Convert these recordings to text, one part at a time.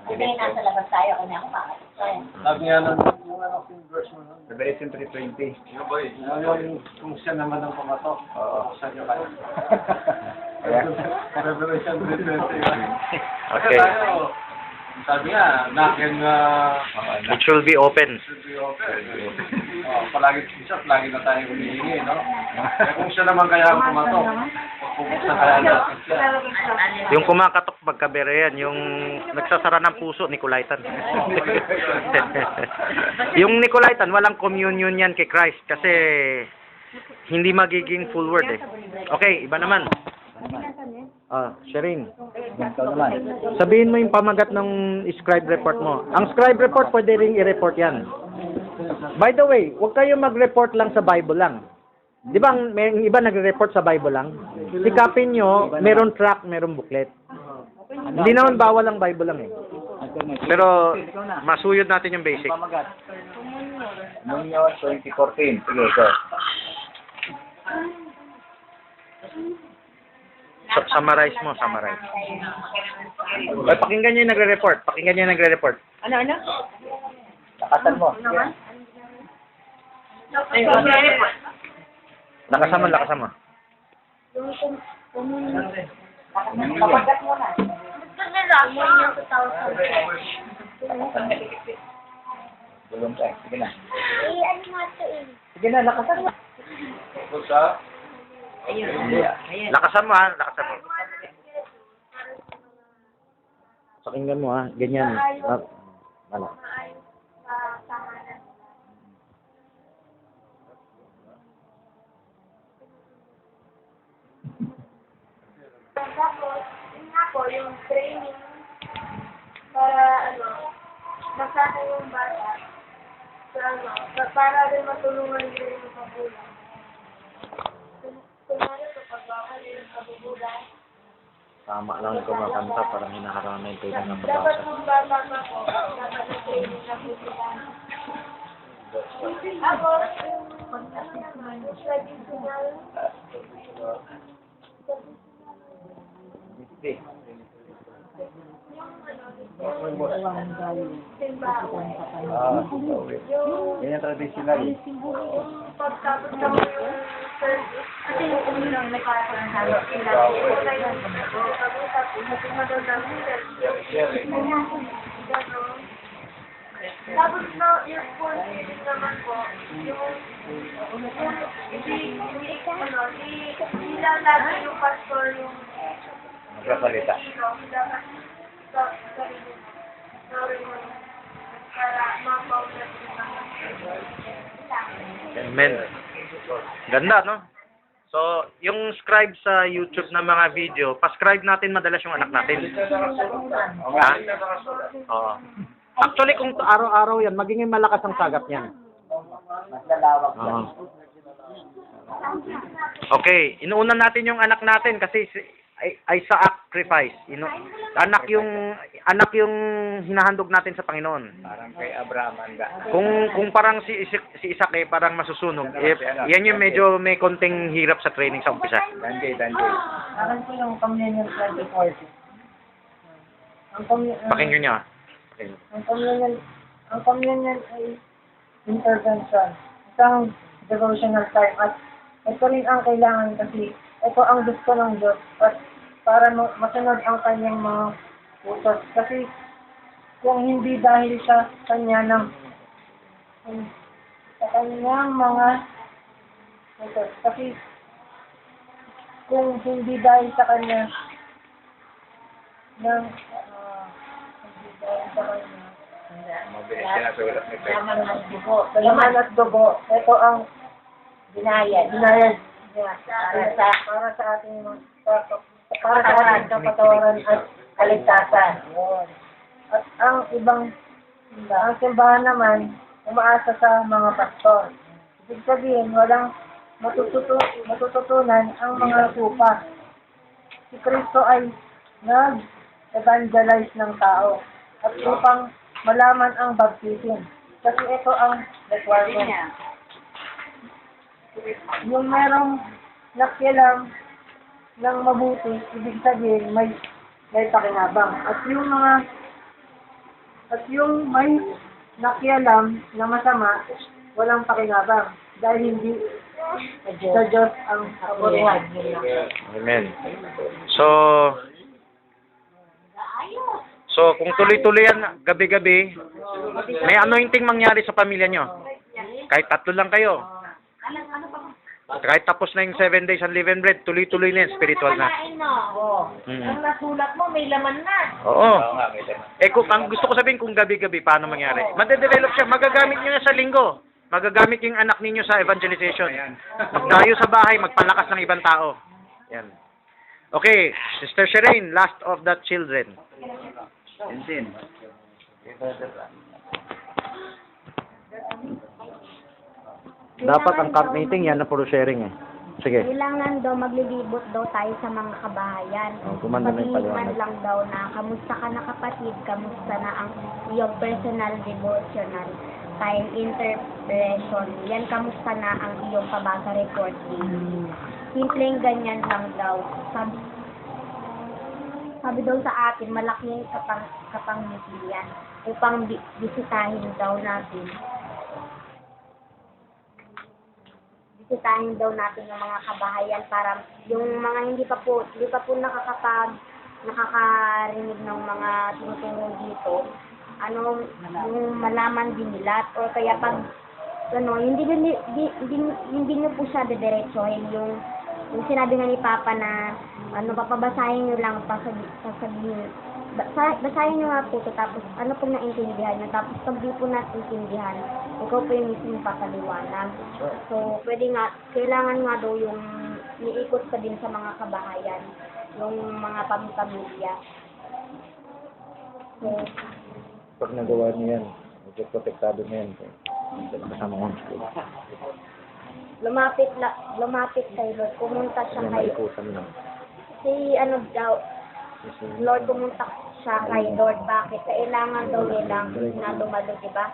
Kasi nasa labas tayo, kanya ako bakit? Sabi nga lang, yung ano, yung verse mo nun. Revelation 3:20. Yung kung siya naman ang pumatok. Oo. Saan nyo kayo? Kaya? Revelation 3:20. Okay. Tayo, sabi nga, knocking It should be open. should be open. Palagi lagi na tayo humihingi, no? Kaya kung siya naman kaya ang pumatok, pupuksan kaya natin siya. Yung kumakatok pagkabere yan, yung nagsasara ng puso, Nicolaitan. Yung Nicolaitan, walang communion yan kay Christ kasi hindi magiging full word eh. Okay, iba naman. Sherin. Sabihin mo yung pamagat ng scribe report mo. Ang scribe report, pwede ring i-report yan. By the way, huwag kayo mag-report lang sa Bible lang. Di ba, may iba nagre-report sa Bible lang? Sikapin nyo, meron track, meron booklet. Hindi naman bawal ang Bible lang eh. Pero, masuyod natin yung basic. Munyo 2014. Sige, go. Summarize mo, summarize. Ay, pakinggan nyo yung nagre-report. Pakinggan nyo yung nagre-report. Ano? Lakasan mo. Lakasan mo, lakasan mo. Kapagat mo na. Gusto nila, yung 2000. Bulong ka. Sige na. Ano nga ito eh? Sige na, lakasan mo. Basta, Lakasan mo ha, lakasan mo. Pakinggan mo ha, ganyan. Wala. Tapos, yun nga po, yung training para, masahe yung bata para rin matulungan din yung magulang. Kunwari, kapag bawal yung kabubulan, Tama lang kumakanta, parang hinaharana yung pwede ng dapat babasa. kung bata pa po, dapat yung training na po sila. Tapos, yung traditional, Yan yung traditional. yung pagtapos ng yung service, Kasi yung umilang nagkakaroon sa sila. tapos na yung full meeting naman po, yung hindi lang lagi yung pastor yung Magkasalita. dapat sa sarili para mapaulat yung Amen. Ganda, no? So, yung scribe sa YouTube na mga video, pa-scribe natin madalas yung anak natin. Ha? Oo. Actually, kung araw-araw yan, magiging malakas ang sagap niyan. Mas lalawak yan. Oo. Okay, inuuna natin yung anak natin kasi ay sacrifice. Anak yung hinahandog natin sa Panginoon. Parang kay Abraham anda. Kung parang si Isaac parang masusunog. Yan yung medyo may konting hirap sa training sa umpisa. Danjay. Parang po yung communion 2040. Pakinggan niyo. Ang communion ay intervention. Isang devotional time. At ito rin ang kailangan kasi ito ang gusto ng Diyos. At para masunod ang kanyang mga utos. Kasi kung hindi dahil sa kanyang mga utos. Kasi kung hindi dahil sa kanya Mabilis sinasulat ni Pep. Laman at dugo. Ito ang binayad niya para sa ating kapatawaran at kaligtasan. At ang simbahan naman, umaasa sa mga pastor. Ibig sabihin, walang matututunan ang mga tupa. Si Kristo ay nag-evangelize ng tao at upang malaman ang baptism. Kasi ito ang requirement. Yung merong nakialam ng mabuti, ibig sabihin may pakinabang. At yung mga At yung may nakialam na masama, walang pakinabang. Dahil hindi sa Diyos ang kaburihan. Amen. So kung tuloy-tuloy yan gabi-gabi, may anointing mangyari sa pamilya nyo. Kahit 3 lang kayo. Kahit tapos na yung 7 days unleavened bread, tuloy-tuloy na yan, spiritual na. Ang nasulat mo, may laman na. Oo. Oo nga, may dami. Kung ang gusto ko sabihin kung gabi-gabi, paano mangyari? Madedevelop siya. Magagamit nyo na sa linggo. Magagamit yung anak ninyo sa evangelization. Magdayo sa bahay, magpalakas ng ibang tao. Yan. Okay, Sister Shireen, last of the children. Ensin. Dapat ang camp meeting yan na puro sharing eh. Sige. Kailangan daw maglilibot daw tayo sa mga kabahayan. Kumanda na yung Pag-iiwan paliwanag. lang daw na kamusta ka na kapatid, kamusta na ang iyong personal devotional time interpretation. Yan kamusta na ang iyong pabasa report daily. Simpleng ganyan lang daw. Sabi daw sa atin, malaking kapangitian upang bisitahin daw natin. Bisitahin daw natin yung mga kabahayan para yung mga hindi pa po nakakarinig ng mga tinuturo dito, yung malaman din nila o kaya pag hindi nyo po siya dediretsohin yung sinabi nga ni Papa na papabasahin nyo lang sasabihin basahin nyo nga po ito tapos pong naintindihan nyo tapos pag di po naintindihan ikaw po yung mismo papaliwanag. So pwede nga kailangan nga daw yung niikot ka din sa mga kabahayan yung mga pamilya. So Pag nagawa niyo yan, medyo protektado niyo yan. Kasama ko. lumapit kay Lord, pumunta siya May kay maikutan lang. Lord, pumunta siya kay Lord. Bakit? Kailangan daw nilang na dumalo, di ba?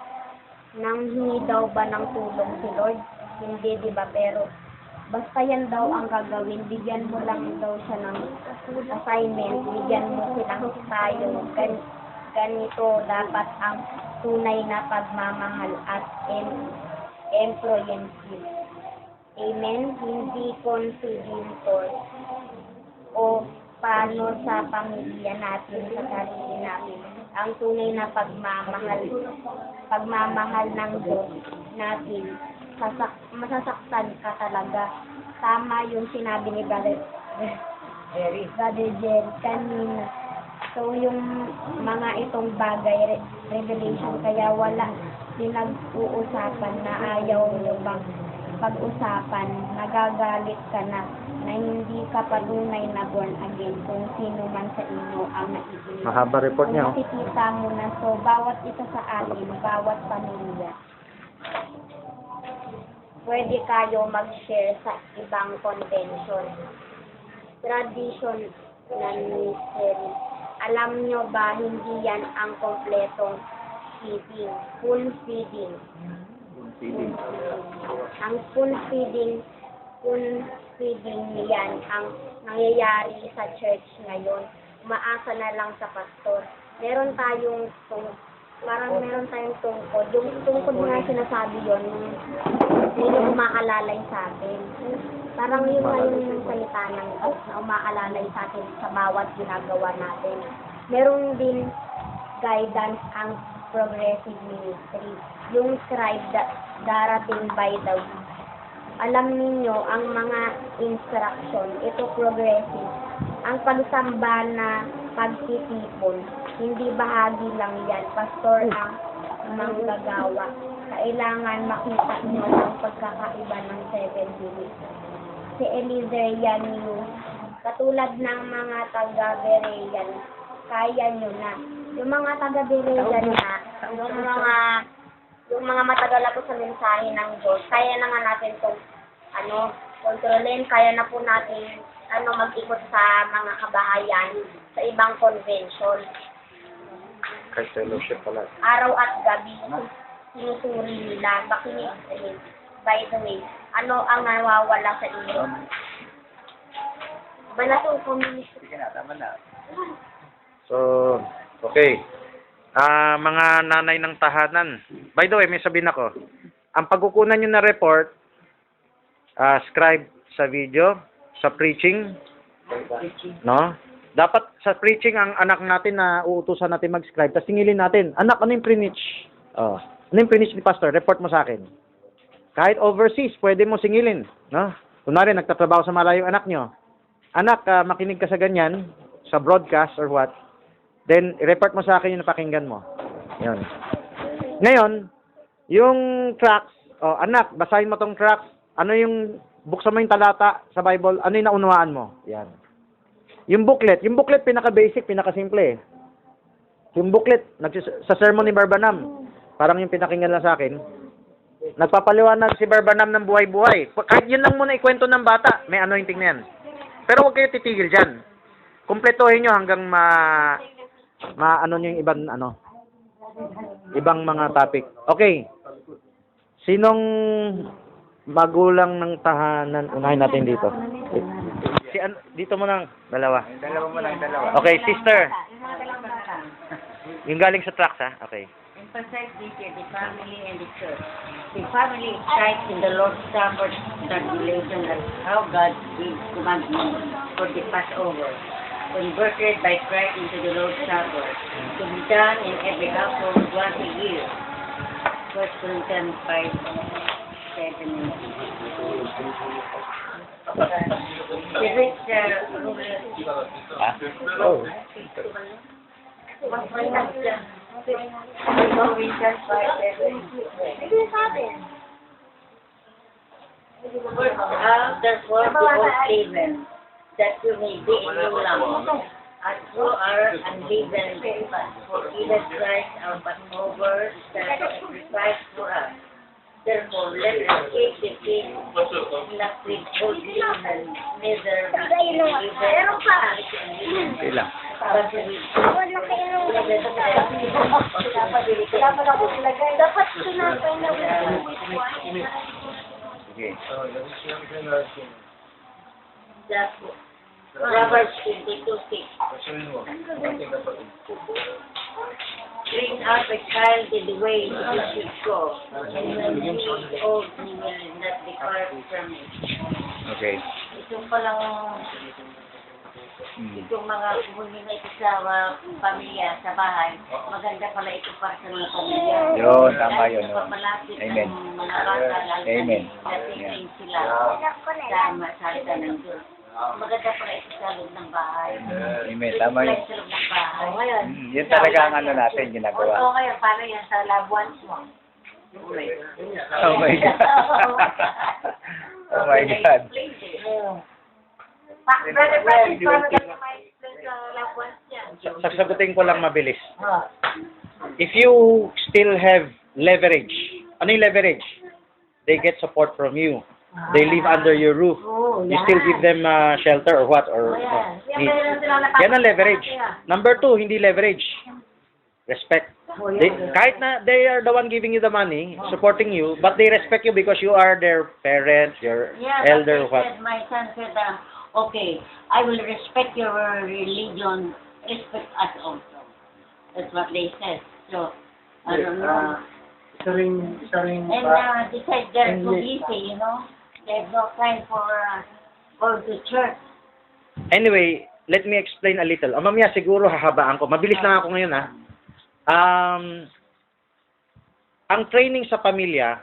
Nang hingi daw ba ng tulong si Lord? Hindi, di ba? Pero basta yan daw ang gagawin. Bigyan mo lang daw siya ng assignment. Bigyan mo silang tayo. Ganito dapat ang tunay na pagmamahal at employee. Amen? Hindi consider o paano sa pamilya natin, sa sarili natin. Ang tunay na pagmamahal ng Diyos natin, masasaktan ka talaga. Tama yung sinabi ni Brother Jerry kanina. So, yung mga itong bagay, revelation, kaya wala pinag-uusapan na ayaw nyo bang pag-usapan, nagagalit ka na hindi ka patunay na born again kung sino man sa inyo ang naiinig. Mahaba report niya. Kung nakikita mo na, so bawat isa sa atin, bawat pamilya, pwede kayo mag-share sa ibang convention. Tradition na mystery. Alam nyo ba, hindi yan ang kompletong feeding, full feeding. Ang full feeding niyan ang nangyayari sa church ngayon. Umaasa na lang sa pastor. Meron tayong tungkod. Yung tungkod nga sinasabi yun, hindi umaalalay sa atin. Parang yun nga yung salita ng Diyos na umaalalay sa atin sa bawat ginagawa natin. Meron din guidance ang progressive ministry. Yung scribe darating by the week. Alam ninyo ang mga instruction, ito progressive. Ang pagsamba na pagtitipon, hindi bahagi lang yan. Pastor ang manggagawa. Kailangan makita nyo ang pagkakaiba ng 7 weeks. Si Eliezer yan yung katulad ng mga taga-Berean, kaya nyo na. Yung mga taga-Berean na, yung mga matagal na po sa mensahe ng Diyos, kaya na nga natin itong kontrolin, kaya na po natin mag-ikot sa mga kabahayan sa ibang convention. Kay fellowship pala. Araw at gabi, sinusuri nila, bakinig. By the way, ano ang nawawala sa inyo? Bala to, community. Sige na, tama na. So, okay. Mga nanay ng tahanan. By the way, may sabihin ako. Ang pagkukunan nyo na report, scribe sa video, sa preaching, no? Dapat sa preaching, ang anak natin na uutusan natin mag-scribe, tapos tingilin natin, anak, ano yung preach? Oh, ano yung preach ni pastor? Report mo sa akin. Kahit overseas, pwede mo singilin, no? Kunwari, nagtatrabaho sa malayong anak nyo. Anak, makinig ka sa ganyan, sa broadcast or what, then, report mo sa akin yung napakinggan mo. Yun. Ngayon, yung tracts, anak, basahin mo tong tracts, ano yung, buksan mo yung talata sa Bible, ano yung naunawaan mo? Yan. Yung booklet, pinaka-basic, pinaka-simple eh. Yung booklet, sa sermon ni Barbanam, parang yung pinakinggan lang sa akin, nagpapaliwanag si Barbanam ng buhay-buhay. Kahit yun lang muna ikwento ng bata, may anointing na yan. Pero huwag kayo titigil dyan. Kumpletohin nyo hanggang ano nyo yung ibang mga topic. Okay. Sinong magulang ng tahanan? Unahin natin dito. Dito mo lang, dalawa. Dalawa mo lang, dalawa. Okay, sister. Yung galing sa tracks, ha? Okay. Emphasize this year, the family and the church. The family excites in the Lord's Supper regulation as how God gives commandments for the Passover, converted by Christ into the Lord's Supper, to be done in every household once a year. 1 Corinthians 5:7. The rich ruler. Oh. Therefore, behold, Stephen, that you may be in your love, as you are unleavened, for even Christ our Passover sacrificed for us. Therefore, let us keep the faith not with old leaven, neither with Okay lang. but with Dapat sunapay na Sige. Proverbs 22:6. Bring up a child in the way he should go, and when he is old, he will not depart from it. Okay. Itong palang, itong mga kumuli na ito sa pamilya, sa bahay, maganda pala ito para sa mga pamilya. Yun, tama yun. No? Papalapit Amen. ng mga bata, lalo Amen. natin sila sa salita ng Diyos. Maganda pala ito sa loob ng bahay. Amen, tama yun. Sa loob ng bahay. Ngayon, Yun talaga ang ano natin, ginagawa. Oo, ngayon, paano yan sa loved ones mo? Oh my God. Oh my God. Brother Francis, paano natin ma-explain sa loved ones niya? Sasagutin ko lang mabilis. If you still have leverage, ano yung leverage? They get support from you. They live under your roof. You still give them shelter or what? Or need. Yan ang leverage. Number 2, hindi leverage. Respect. Kahit na they are the one giving you the money, supporting you, but they respect you because you are their parent, your elder, or what. My son said, okay, I will respect your religion, respect us also. That's what they said. So, I don't know. And besides, they're too busy, you know. They have no time for going to church. Anyway, let me explain a little. Mamaya siguro hahabaan ko. Mabilis lang ako ngayon, ha. Ang training sa pamilya,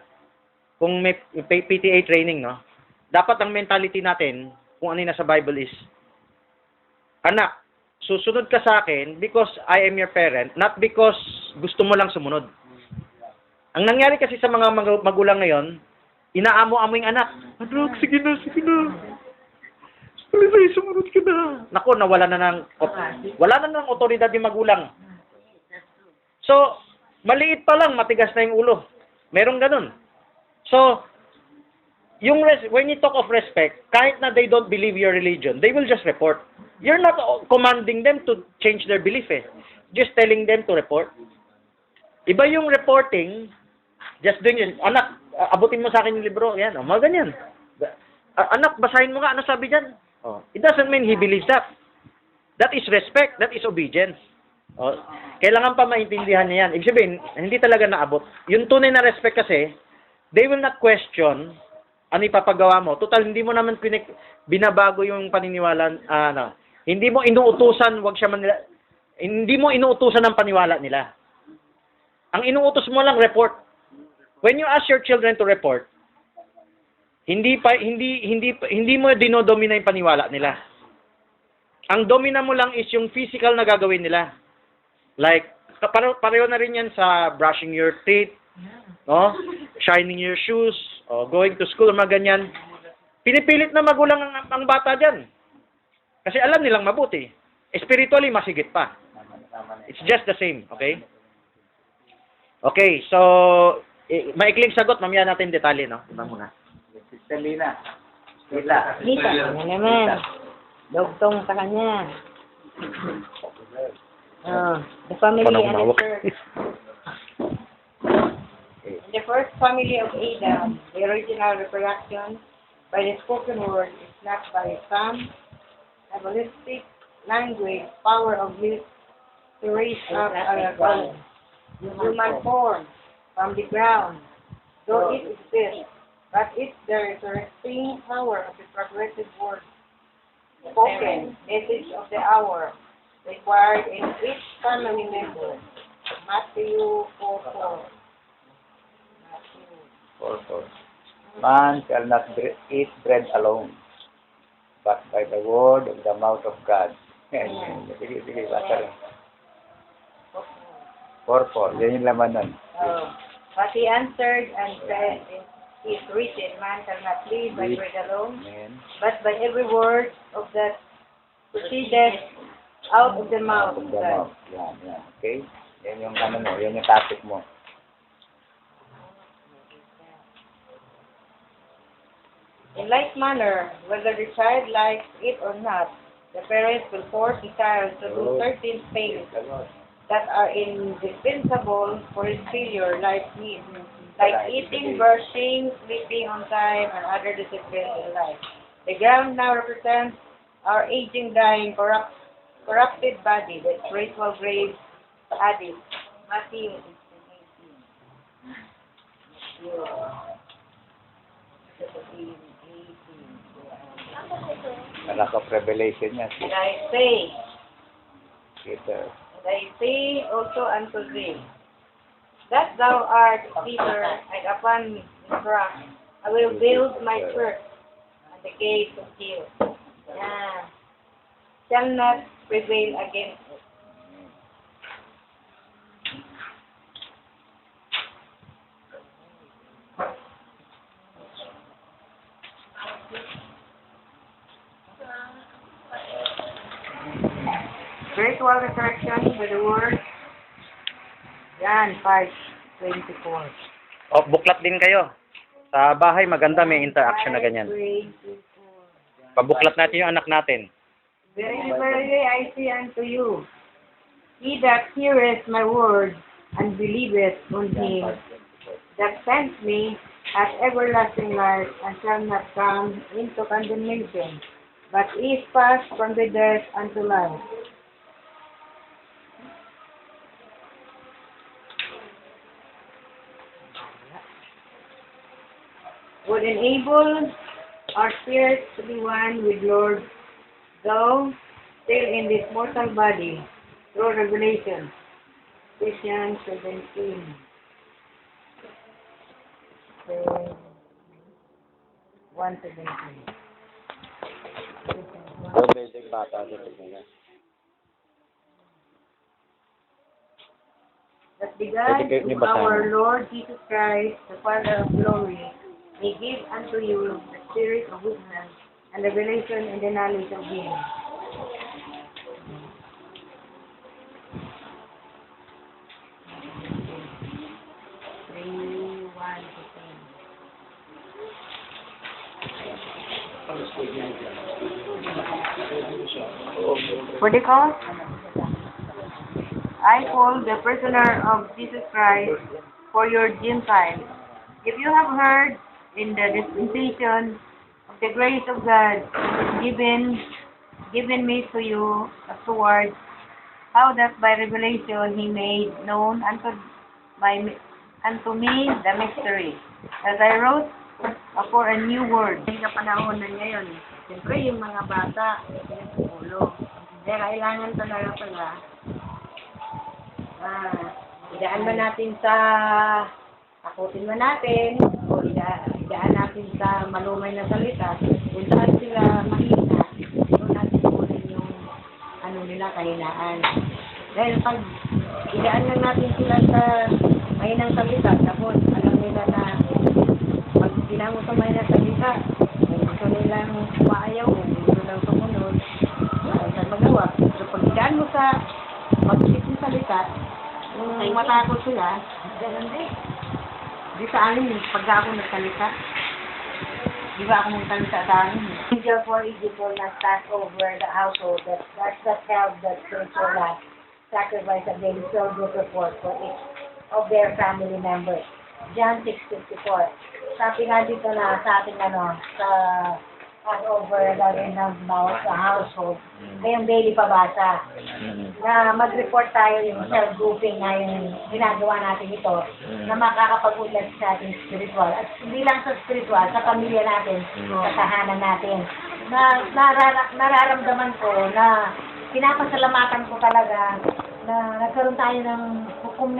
kung may PTA training, no, dapat ang mentality natin, kung ano yung nasa Bible is, anak, susunod ka sa akin because I am your parent, not because gusto mo lang sumunod. Ang nangyari kasi sa mga magulang ngayon, inaamo-amo yung anak. Anak, sige na. Sumunod ka na. Naku, wala na ng otoridad yung magulang. So, maliit pa lang, matigas na yung ulo. Merong ganun. So, when you talk of respect, kahit na they don't believe your religion, they will just report. You're not commanding them to change their belief, eh. Just telling them to report. Iba yung reporting, just doing it. Anak, abutin mo sa akin yung libro. Yan, mga ganyan. Anak, basahin mo nga. Ano sabi dyan? It doesn't mean he believes that. That is respect. That is obedience. Kailangan pa maintindihan niya yan. Ibig sabihin, hindi talaga naabot. Yung tunay na respect kasi, they will not question ano ipapagawa mo. Total, hindi mo naman binabago yung paniniwala, hindi mo inuutusan, hindi mo inuutusan ang paniwala nila. Ang inuutos mo lang, report. When you ask your children to report, hindi mo dinodomina yung paniwala nila. Ang domina mo lang is yung physical na gagawin nila. Like, pareho na rin yan sa brushing your teeth, no? Shining your shoes, o going to school, mga ganyan. Pinipilit na magulang ang bata dyan. Kasi alam nilang mabuti. Spiritually, masigit pa. It's just the same, okay? Okay, so, maikling sagot, mamaya natin detalye, no? Iba muna. Sister Lina. Lila. Lita, ano naman? Dugtong sa kanya. The family Paano and the kumawak? church. In the first family of Adam, the original reproduction by the spoken word is not by some cabalistic language, power of will to raise up a human form from the ground, though it exists, but it's the resurrecting power of the progressive word, spoken, message of the hour, required in each family member. Matthew 4:4. 4:4. Man shall not eat bread alone, but by the word of the mouth of God. Sige, basta rin. 4:4. Yan yung laman nun. But he answered and said, it is written, man shall not live by bread alone, Amen. but by every word of that proceeded out of the mouth of Of the God. mouth. Yan. Okay? Yan yung ano mo, yan yung topic mo. In like manner, whether the child likes it or not, the parents will force the child to do certain things that are indispensable for his failure, like eating, brushing, sleeping on time, and other disciplines in life. The ground now represents our aging, dying, corrupted body, the spiritual grave added. Matthew 16:18. Anak of Revelation yan. And I say, Peter. and I say also unto thee, that thou art Peter, and upon this rock I will build my church, and the gates of hell shall not prevail against it. Spiritual resurrection by the word. Yan, 5:24. O, buklat din kayo. Sa bahay, maganda may interaction na ganyan. Pabuklat natin yung anak natin. Verily, verily, I say unto you, he that heareth my word and believeth on him that sent me hath everlasting life, and shall not come into condemnation, but is passed from the death unto life. Would enable our spirits to be one with Lord, though still in this mortal body, through revelation. Ephesians 17. So, 1:17. Basic bata. That the God Pwede kayo of our basahin. Lord Jesus Christ, the Father of glory, may give unto you the spirit of wisdom and revelation in the knowledge of Him. For the cause, I call the prisoner of Jesus Christ for your Gentiles. If you have heard in the dispensation of the grace of God given me to you afterwards, how that by revelation he made known unto me the mystery, as I wrote for a new word. Sa panahon na ngayon, siyempre yung mga bata, ulo. Kaya kailangan talaga pala, idaan ba natin sa, takutin ba natin, o idaan natin sa malumay na salita, kung saan sila mahina, doon natin kunin yung ano nila, kahinaan. Dahil pag idaan lang natin sila sa mahinang salita, tapos alam nila na pag ginamo sa mahinang salita, kung gusto nilang maayaw, kung gusto nilang sumunod, wala saan magawa. So pag idaan mo sa mag-isip ng salita, kung matakot sila, ganun din. Di sa amin, pag ako nagsalita, di ba ako nagsalita sa amin? Therefore, it will not pass over the household that held the spiritual life, sacrifice a daily soul good report for each of their family members. John 6:54. Sabi nga dito na sa ating sa Passover, gagawin ng bawat sa household, ngayong daily pabasa, na mag-report tayo yung self-grouping na yung ginagawa natin ito, na makakapag-ulat sa ating spiritual. At hindi lang sa spiritual, sa pamilya natin, sa tahanan natin. Na nararamdaman ko na pinapasalamatan ko talaga na nagkaroon tayo ng hukum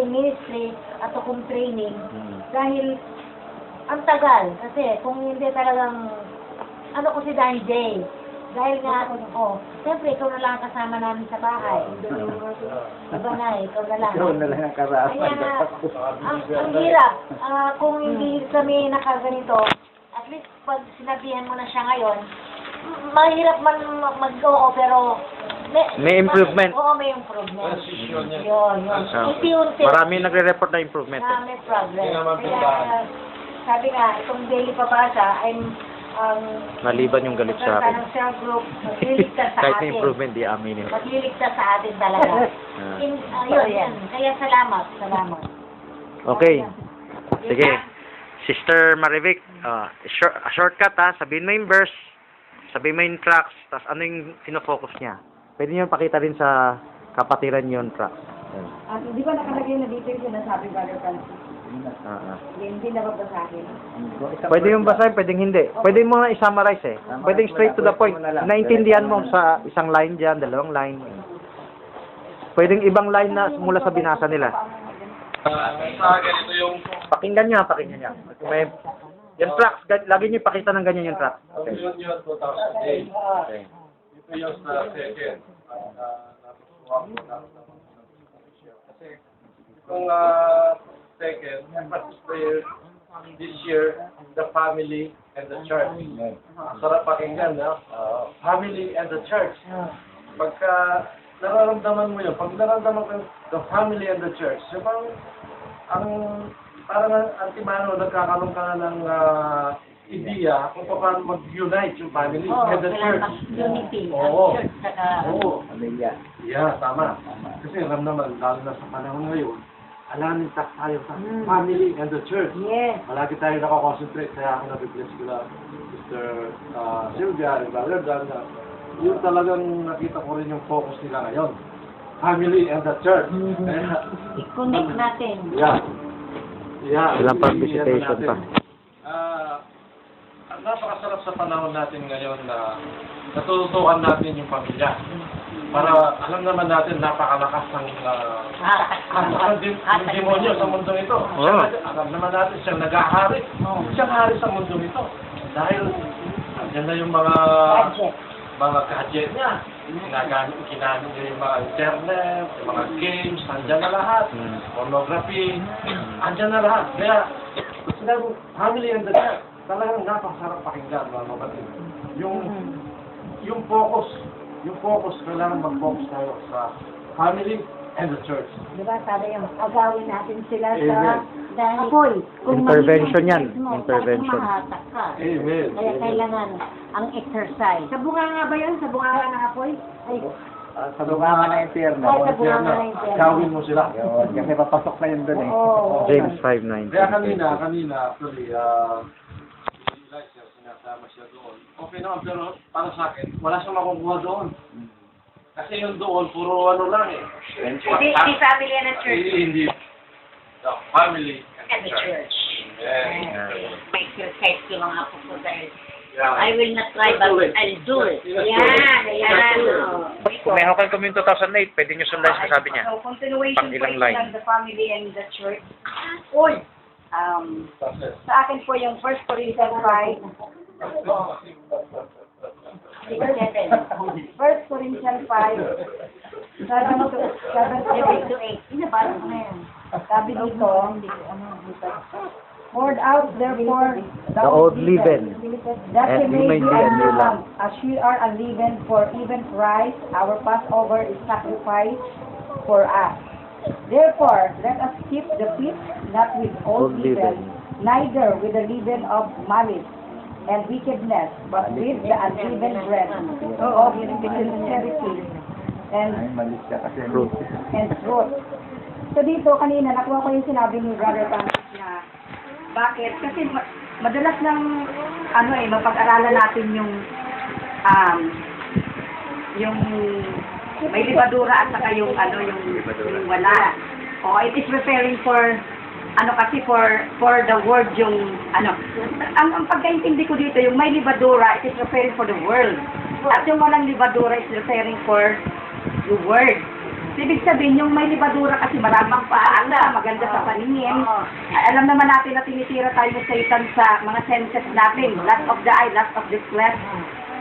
ministry at hukum training dahil ang tagal. Kasi kung hindi talagang ko si Dan J. Dahil nga siyempre ikaw na lang kasama namin sa bahay. Diba na, ikaw na lang. Ikaw na lang ang kasama. Kaya nga, ang hirap. Kung hindi kami nakaganito, at least pag sinabihan mo na siya ngayon, mahirap man mag-oo, pero May improvement. Oo, may improvement. Transition yan. Yun. Unti-unti. Marami nagre-report na improvement. Na may problem. Hindi naman Kaya, pintahan. sabi nga, itong daily pabasa ay Maliban yung galit sa akin. ng cell group, magliligtas sa Kahit atin. may improvement, di aminin. Magliligtas sa atin talaga. Yun. Kaya salamat. Okay. Sige. Sister Marivic, shortcut sabihin mo yung verse, sabihin mo yung tracks, tapos ano yung sinofocus niya. Pwede nyo pakita rin sa kapatiran yung tracks. Di ba nakalagay na dito yung sinasabi, Brother Francis? Hindi na ba sa akin? Pwede yung basahin, pwedeng hindi. Pwede mo nga i-summarize Pwedeng straight to the point. Naintindihan mo sa isang line dyan, dalawang line. Pwedeng ibang line na mula sa binasa nila. Sa ganito yung Pakinggan niya. May, yung tracks, lagi niyo ipakita ng ganyan yung tracks. Okay. Union 2008. Ito yung sa second. Napusuhan ko na kasi itong second, this year, the family and the church. Sarap pakinggan, no? Family and the church. Pagka nararamdaman mo yun, pag nararamdaman mo the family and the church, yung parang antimano, nagkakaroon ka na ng ideya kung paano mag-unite yung family and the church. Unity. Oo. Church, saka Oo. Pamilya. Yeah, tama. Kasi alam naman, lalo na sa panahon ngayon, alamin tayo sa family and the church. Yes. Malagi tayo nakakonsentrate, kaya ako nabibless ko lang Mr. Sylvia and Brother Dan na yun talagang nakita ko rin yung focus nila ngayon. Family and the church. Kaya, i-connect natin. yeah. Ilang pang visitation pa. Ang napakasarap sa panahon natin ngayon na natututukan natin yung pamilya. Para alam naman natin napakalakas ng demonyo sa mundo ito. Alam naman natin siyang nag-ahari. Siyang hari sa mundo ito. Dahil andyan na yung mga gadget niya. Ginamit niya yung mga internet, yung mga games, andyan na lahat. Pornography, andyan na lahat. Kaya, sinabi, family and the church, talagang napakasarap pakinggan, mga kapatid. Yung focus, kailangan mag-focus tayo sa family and the church. Di ba, sabi yung agawin natin sila Amen. sa apoy. Intervention yan. Mo, Intervention. mahatak ka. Amen. Kaya kailangan ang exercise. Sa bunganga ba yun? Sa bunganga ng apoy? Ay, Sa bunga na impyerno. Ay, sa bunganga ng impyerno. Gawin mo sila. Yun, kasi papasok na yun doon Oo. James 5:9. Kaya kanina, actually, Elijah, sinasama siya doon. Okay naman, pero para sa akin, wala siyang makukuha doon. Kasi yung doon, puro ano lang eh. Di family and a church. Hindi. No, family And the church. Yeah. May exercise yung mga apo ko dahil Yeah. I will not try but I'll do it. Yan. Kung may Hawken Community 2008, pwede nyo sundan sa sabi niya. So, continuation Pang po ilang ito line? ng the family and the church. Uy! Sa akin po yung 1 Corinthians 5. 1 Corinthians 5. 7 to 8. Inabala ko na yan. Sabi dito, poured out therefore The old leaven, that and ye may be a new unleavened, as we are unleavened, for even Christ, our Passover, is sacrificed for us. Therefore, let us keep the feast not with old Old leaven, leaven. neither with the leaven of malice and wickedness, but with the unleavened bread of sincerity and Fruit. truth. So dito, kanina, nakuha ko yung sinabi ni Brother Francis na bakit? Kasi madalas lang, mapag-aralan natin yung may libadura at saka yung wala. O, it is referring for, for the word yung, ang pagkaintindi ko dito, yung may libadura, it is referring for the world. At yung walang libadura is referring for the word. Ibig sabihin, yung may libadura kasi maraming paanda, maganda sa paningin. Alam naman natin na tinitira tayo ng Satan sa mga senses natin. Lust of the eye, lust of the flesh,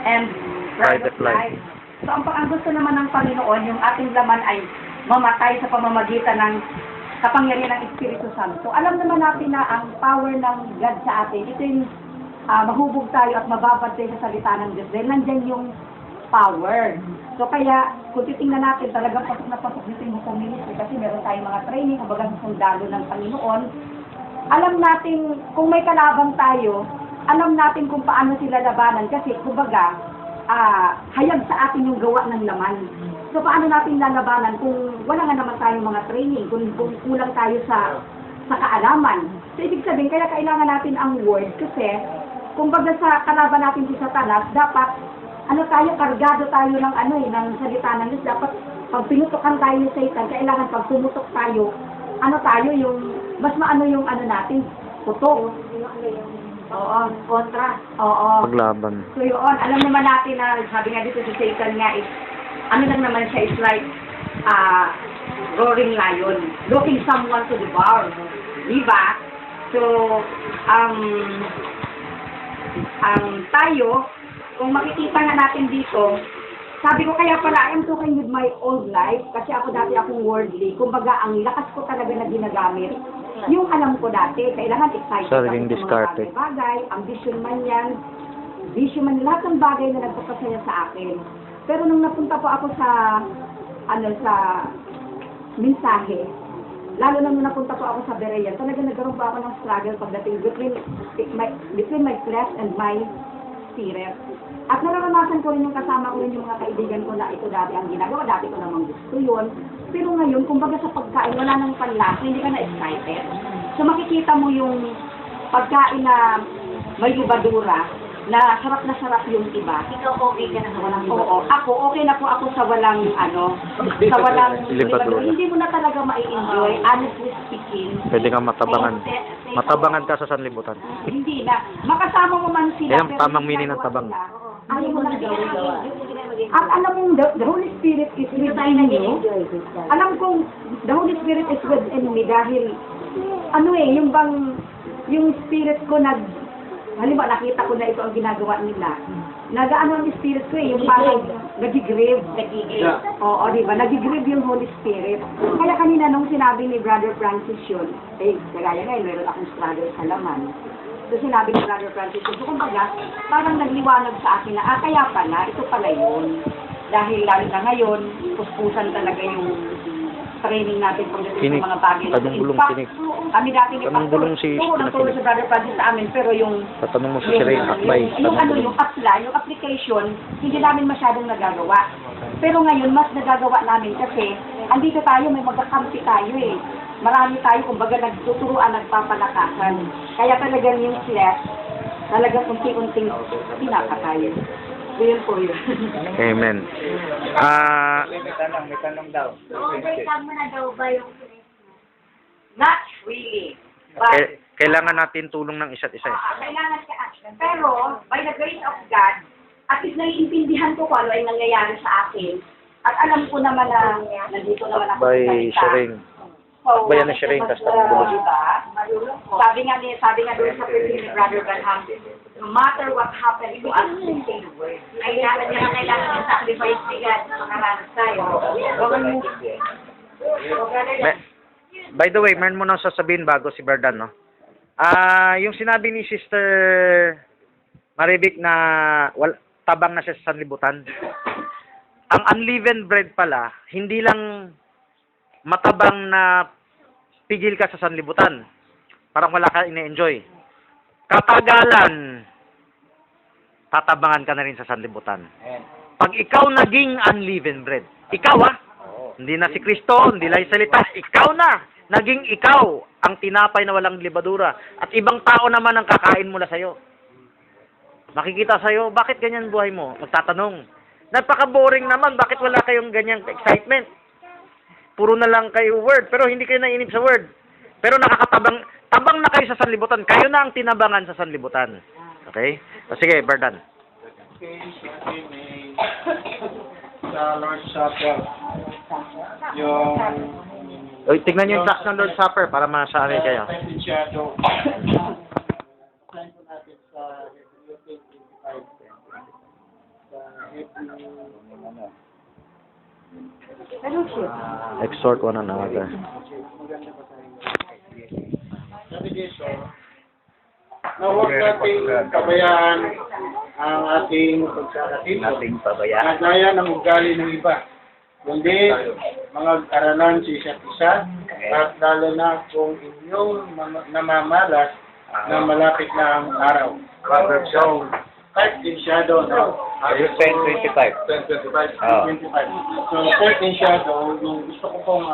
and pride of life. So, ang gusto naman ng Panginoon, yung ating laman ay mamatay sa pamamagitan ng kapangyarihan ng Espiritu Santo. Alam naman natin na ang power ng God sa atin, ito yung mahubog tayo at mababad tayo sa salita ng Diyos. Dahil nandyan yung power. So kaya, kung titingnan natin, talagang pasok na pasok dito yung community kasi meron tayong mga training, kumbaga sundalo ng Panginoon. Alam natin, kung may kalabang tayo, alam natin kung paano sila labanan kasi, kumbaga, hayag sa atin yung gawa ng laman. So paano natin lalabanan kung wala nga naman tayong mga training, kung kulang tayo sa kaalaman. So ibig sabihin, kaya kailangan natin ang word kasi, kumbaga sa kalaban natin si Satanas, dapat kargado tayo ng ng salita ng Diyos. Dapat pag pinutukan tayo ni Satan, kailangan pag pumutok tayo, yung mas yung natin, putok. Oo, kontra. Oo. Paglaban. So yun, alam naman natin na sabi nga dito si Satan nga is, lang naman siya is like roaring lion, looking someone to devour. Diba? So, tayo, kung makikita nga natin dito, sabi ko kaya pala, I am talking with my old life, kasi ako dati akong worldly. Kumbaga, ang lakas ko talaga na ginagamit. Yung alam ko dati, kailangan excited Sariling ako sa diskarte. mga bagay, ambition man yan, vision man, lahat ng bagay na nagpapasaya sa akin. Pero nung napunta po ako sa mensahe, lalo nung napunta po ako sa Berean, talaga nagkaroon po ako ng struggle pagdating between my flesh and my spirit. At nararanasan ko rin yung kasama ko yung mga kaibigan ko na ito dati ang ginagawa, dati ko namang gusto yun. Pero ngayon, kumbaga sa pagkain, wala nang panlasa, hindi ka na excited. So makikita mo yung pagkain na may libadura, na sarap yung iba. Ikaw okay ka na sa walang Oo, ako, okay na po ako sa walang, sa walang Libadura. Hindi mo na talaga ma-enjoy, honestly speaking. Pwede kang matabangan. Matabangan ka sa sanlibutan. Hindi na. Makasama mo man sila. Yan ang pero tamang hindi meaning ng ginagawa tabang. sila. Ayaw mo lang gawin. At alam mo, the Holy Spirit is within you. Alam kong, the Holy Spirit is within me dahil, yung spirit ko halimbawa, nakita ko na ito ang ginagawa nila. Nagaano ang spirit ko yung parang nag-grieve. Oo, di ba? Nag-grieve yung Holy Spirit. Kaya kanina nung sinabi ni Brother Francis yun, kagaya ngayon, meron akong struggle sa laman. So sinabi ni Brother Francis yun, so kumbaga, parang nagliwanag sa akin na, kaya pala, ito pala yun. Dahil lalo na ngayon, puspusan talaga yung training natin pagdating sa mga bagay. Tanong bulong In fact, sinig. kami dati ni Tanong bulong si Tulong si Brother Francis sa amin, pero yung Tatanong mo sa sila yung akbay. yung application, hindi namin masyadong nagagawa. Pero ngayon, mas nagagawa namin kasi andito tayo, may magkakampi tayo eh. Marami tayo, kumbaga nagtuturuan, nagpapalakasan. Kaya talagang yung flesh, talagang unti-unting pinapatay. Yun po yun. Amen. May tanong daw. Na-overcome mo na daw ba yung Not really. But, Kailangan natin tulong ng isa't isa. kailangan ka. Pero, by the grace of God, at least naiintindihan ko kung ano ay nangyayari sa akin. At alam ko naman na nandito naman ako By sa salita. sharing. So, Bayan na sharing, tas tapos diba? Sabi nga doon sa preaching ni Brother Branham, no matter what happens to us, we say the word. Kailangan yung sacrifice ni God sa makaranas tayo. By the way, meron mo nang sasabihin bago si Berdan, no? Yung sinabi ni Sister Maribik na tabang na siya sa sanlibutan. Ang unleavened bread pala, hindi lang matabang na pigil ka sa sanlibutan. Parang wala ka ine-enjoy. Katagalan, tatabangan ka na rin sa sanlibutan. Pag ikaw naging unleavened bread, ikaw hindi na si Kristo, hindi lang yung salita, ikaw na, naging ikaw ang tinapay na walang libadura. At ibang tao naman ang kakain mula sa'yo. Makikita sa'yo, bakit ganyan buhay mo? Magtatanong. Napaka-boring naman, bakit wala kayong ganyang excitement? Puro na lang kayo word, pero hindi kayo nainip sa word. Pero tabang na kayo sa sanlibutan. Kayo na ang tinabangan sa sanlibutan. Okay? O sige, Berdan. Sa Lord's Supper, yung O, tignan niyo yung tracks ng Lord's Supper para masaari kayo. shadow. Exhort one another. Sabi dito, na huwag nating kabayaan ang ating pagkakatito. Nating pabayaan. Kagaya ng ugali ng iba. Kundi, mga aralan sa isa't isa, at lalo na kung inyong namamalas na malapit na ang araw. So, kahit din shadow, no? Ayun, 10:25. 10:25. Oh. 25. So, kahit din shadow, yung gusto ko pong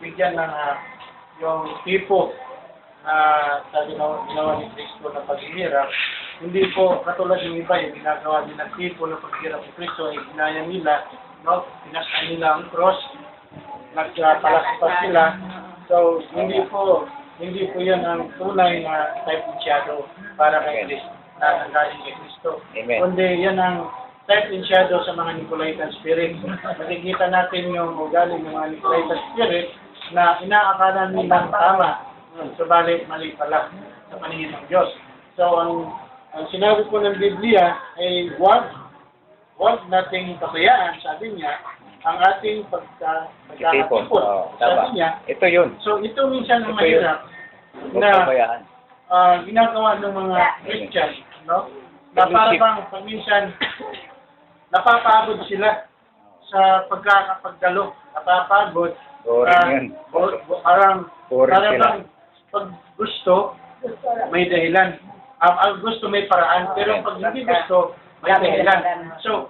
bigyan ng yung tipo sa ginawa ni Kristo na paghihirap, hindi po katulad ng iba yung ginagawa din ng tipo ng paghihirap ni Kristo ay ginaya nila, no? Pinasaan nila ang cross, nagpalaspas sila. So, hindi po yan ang tunay na type ng shadow para kay Kristo, na nanggaling kay Kristo. Amen. Kundi yan ang type and shadow sa mga Nicolaitan spirit. Makikita natin yung ugali ng mga Nicolaitan spirit na inaakala nilang tama, subalit mali pala sa paningin ng Diyos. So, ang sinabi po ng Biblia ay huwag nating pabayaan, sabi niya, ang ating pagkakatipon. Sabi niya, Ito yun. so ito minsan ang Ito yun. mahirap Huwag na pabayaan. ginagawa ng mga Christian, no? Na para bang minsan napapagod sila sa pagkakapagdalo, napapagod. Boring yun. Parang Boring sila. bang pag gusto, may dahilan. Ang gusto may paraan, pero pag hindi gusto, may dahilan. So,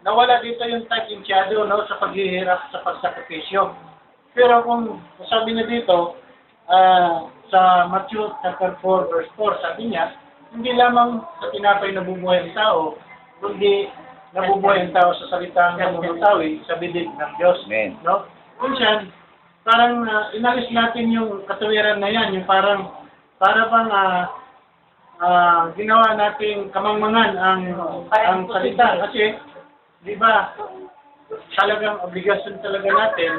nawala dito yung type in shadow, no, sa paghihirap, sa pagsakripisyo. Pero kung sabi niya dito, sa Matthew chapter 4 verse 4, sabi niya, hindi lamang sa tinapay nabubuhay ang tao, kundi nabubuhay ang tao sa salitang namumutawi sa bibig ng Diyos. Amen. No? Minsan, parang inalis natin yung katuwiran na yan, yung para bang ginawa nating kamangmangan ang salita. Kasi, di ba, talagang obligasyon talaga natin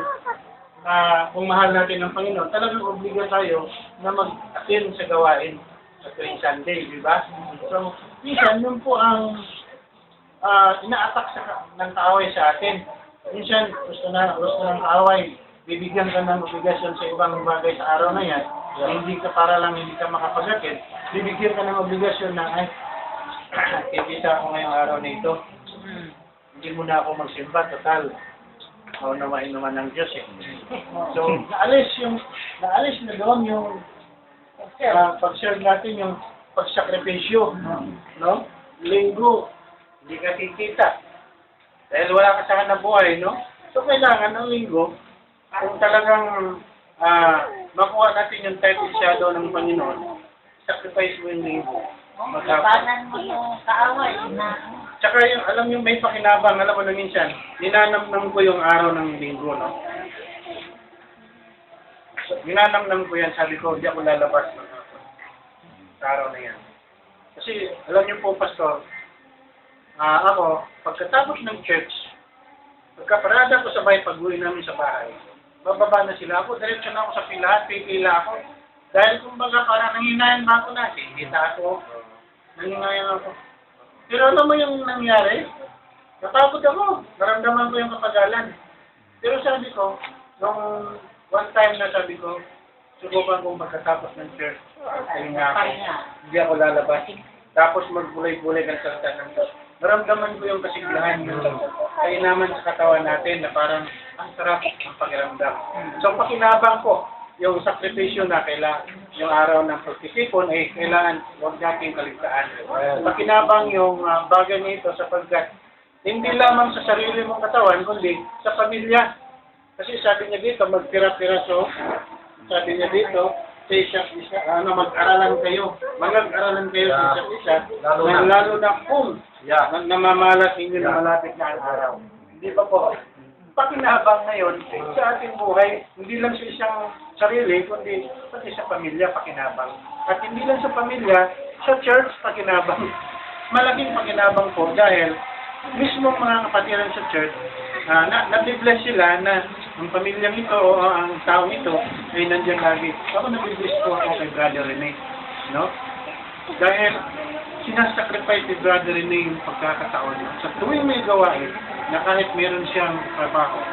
kung mahal natin ang Panginoon, talagang obliga tayo na mag-attend sa gawain sa tuwing Sunday, di ba? So, minsan, yun po ang ina-attack ng kaaway sa atin. Minsan, gusto ng kaaway, bibigyan ka ng obligasyon sa ibang bagay sa araw na yan, hindi ka hindi ka makapag-attend, bibigyan ka ng obligasyon na, kikita ako ngayong araw na ito. Hindi mo na ako magsimba, total. Naunawain naman ng Diyos eh. So, naalis na doon yung pag-serve natin, yung pagsakripisyo, no? Linggo, hindi ka kikita. Dahil wala ka sa hanap buhay, no? So, kailangan ng linggo, kung talagang makuha natin yung type and shadow ng Panginoon, sacrifice mo yung linggo. Labanan mo yung kaaway na Tsaka yung, alam yung may pakinabang, alam mo na minsan, ninanamnam ko yung araw ng linggo, no? So, ninanamnam ko yan, sabi ko, hindi ako lalabas ng sa araw na yan. Kasi, alam niyo po, Pastor, ako, pagkatapos ng church, pagkaparada ko sa bahay, pag-uwi namin sa bahay, bababa na sila ako, diretso na ako sa pilahan, pipila ako. Dahil kumbaga parang nanginayan ba ako na, kita ako, nanginayan ako. Pero alam mo yung nangyari? Natakot ako. Naramdaman ko yung kapagalan. Pero sabi ko, nung one time na sabi ko, subukan kong pagkatapos ng church. Kaya nga ako, hindi ako lalabas. Tapos magbulay-bulay ng salita ng Diyos. Naramdaman ko yung kasiglahan, yung kainaman sa katawan natin na parang ang sarap ang pakiramdam. So pakinabang ko, yung sakripisyo na kailangan, yung araw ng pagtitipon ay kailangan huwag natin kaligtaan. Pakinabang yung bagay nito sapagkat hindi lamang sa sarili mong katawan, kundi sa pamilya. Kasi sabi niya dito, magtira-tiraso, sabi niya dito, mag-aralan kayo, mag-aralan kayo sa isa't isa, lalo na kung namamalat ninyo na malapit na ang araw. Hindi ba po? Pakinabang ngayon sa ating buhay, hindi lang sa isang sarili, kundi pati sa pamilya, pakinabang. At hindi lang sa pamilya, sa church, pakinabang. Malaking pakinabang po dahil mismo mga kapatiran sa church, nabibless sila na ang pamilyang ito o ang taong ito ay nandiyan lagi. Ako nabibless po ako kay Brother Rene. No? Dahil sinasacrifice ni Brother Rene yung pagkakataon niya. Sa tuwing may gawain, na kahit meron siyang trabaho.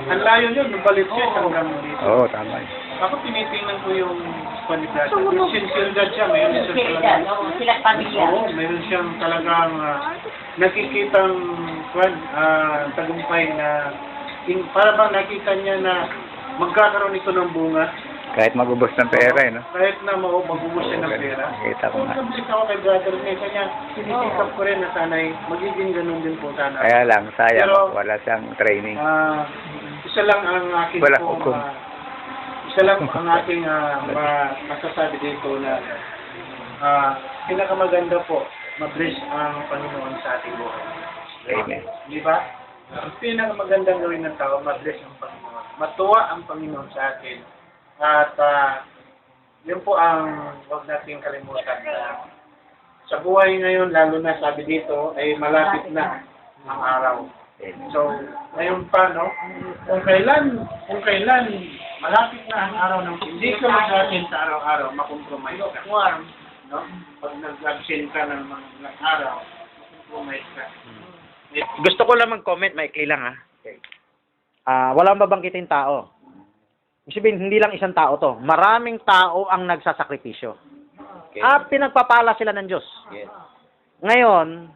Ang layo yun, nabalik siya hanggang dito. Oo, tama. Ako tinitingnan ko yung panibasa. Yung sinceridad siya, mayroon siya talagang... Sila pamilya. Oo, mayroon siyang talagang nakikitang tagumpay na para bang nakita niya na magkakaroon ito ng bunga. Kahit magubos ng pera, no? Kahit na magubos siya ng pera. Nakita ko nga. Nabalik ako kay Brother Nick, kanya sinisikap ko rin na sana'y magiging ganun din po sana. Kaya lang, sayang, Pero, wala siyang training. Isa lang ang aking Wala pong, hukom. isa lang ang aking masasabi dito na pinakamaganda po, ma-bless ang Panginoon sa ating buhay. Amen. Di ba? Ang pinakamagandang gawin ng tao, ma-bless ang Panginoon. Matuwa ang Panginoon sa atin. At yun po ang huwag nating kalimutan. Sa buhay ngayon, lalo na sabi dito, ay malapit na ang araw. So, ngayon pa, no? Kung kailan malapit na ang araw ng hindi ka mag-attend sa araw-araw, makompromise ka. No? Pag nag-absent ka ng mga araw, makompromise ka. Gusto ko lang mag-comment, maikli lang ha. Walang babanggitin tao. Ibig sabihin, hindi lang isang tao to. Maraming tao ang nagsasakripisyo. Okay. Pinagpapala sila ng Diyos. Yes. Ngayon,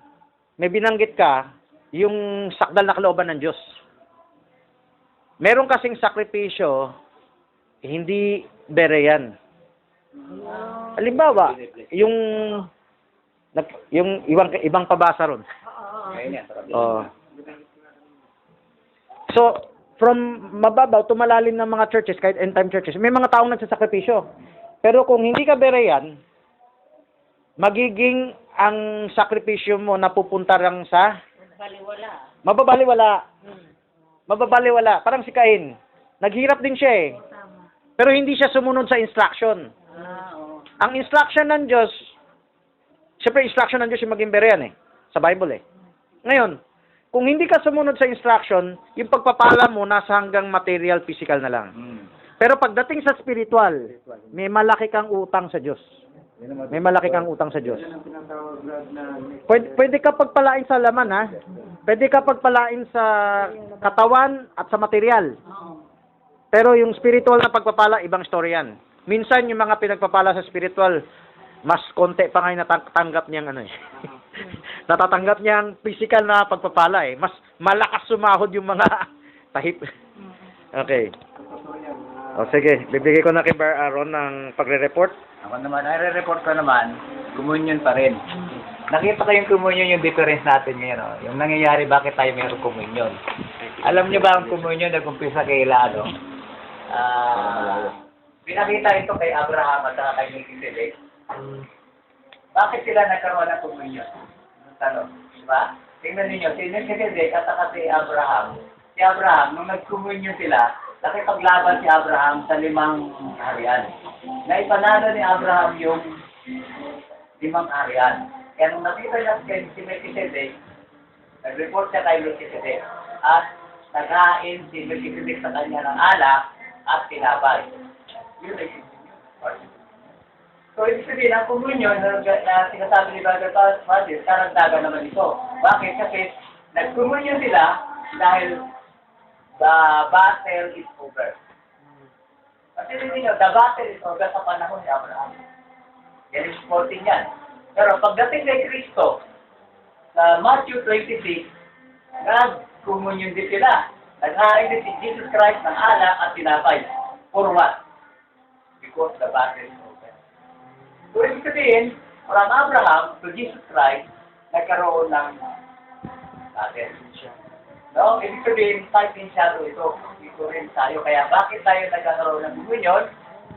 may binanggit ka, yung sakdal na kalooban ng Diyos. Meron kasing sakripisyo, hindi bere yan. Halimbawa, yung ibang pabasa ron. Oh. So, from mababaw to malalim ng mga churches, kahit end-time churches, may mga taong nagsasakripisyo. Pero kung hindi ka bere yan, magiging ang sakripisyo mo napupunta lang sa mababaliwala. Mababaliwala. Parang si Cain. Naghirap din siya eh. Pero hindi siya sumunod sa instruction. Ang instruction ng Diyos, siyempre instruction ng Diyos yung maging bere yan eh. Sa Bible eh. Ngayon, kung hindi ka sumunod sa instruction, yung pagpapala mo nasa hanggang material, physical na lang. Pero pagdating sa spiritual, may malaki kang utang sa Diyos. May malaki kang utang sa Diyos. Pwede ka pagpalain sa laman, ha? Pwede ka pagpalain sa katawan at sa material. Pero yung spiritual na pagpapala, ibang story yan. Minsan, yung mga pinagpapala sa spiritual, mas konti pa ngayon natatanggap niyang ano eh. Natatanggap niyang physical na pagpapala eh. Mas malakas sumahod yung mga tahip. Okay. O sige, bibigay ko na kay Bar Aaron ng pagre-report. Ako naman, i-report ko naman, communion pa rin. Nakita ko yung communion, yung difference natin ngayon. Oh. Yung nangyayari, bakit tayo mayroong communion. Alam niyo ba ang communion nag-umpisa kay Lalo? Pinakita ito kay Abraham at saka kay Melchizedek. Bakit sila nagkaroon ng communion? Tanong, di ba? tingnan ninyo, si Melchizedek at saka si Abraham. Si Abraham, nung nag-communion sila, nakipaglaban si Abraham sa 5 harian. Naipanalo ni Abraham yung 5 harian. Kaya nung nakita niya si Melchizedek, nag-report siya kay Melchizedek. At naghain si Melchizedek sa kanya ng alak at tinapay. Yun ay so, ibig sabihin, ang communion na sinasabi ni Brother Francis, karagdagan naman ito. Bakit? Kasi nag-communion sila dahil the battle is over. Kasi hindi nyo, the battle is over sa panahon ni Abraham. Yan is 14 yan. Pero pagdating kay Kristo, sa Matthew 26, nag-communion din sila. Naghain din si Jesus Christ ng alak at tinapay. For what? Because the battle is over. So, ibig sabihin, from Abraham to Jesus Christ, nagkaroon ng battle. No? Ibig sabihin, type in shadow ito. Ito rin tayo. Kaya bakit tayo nagkakaroon ng communion?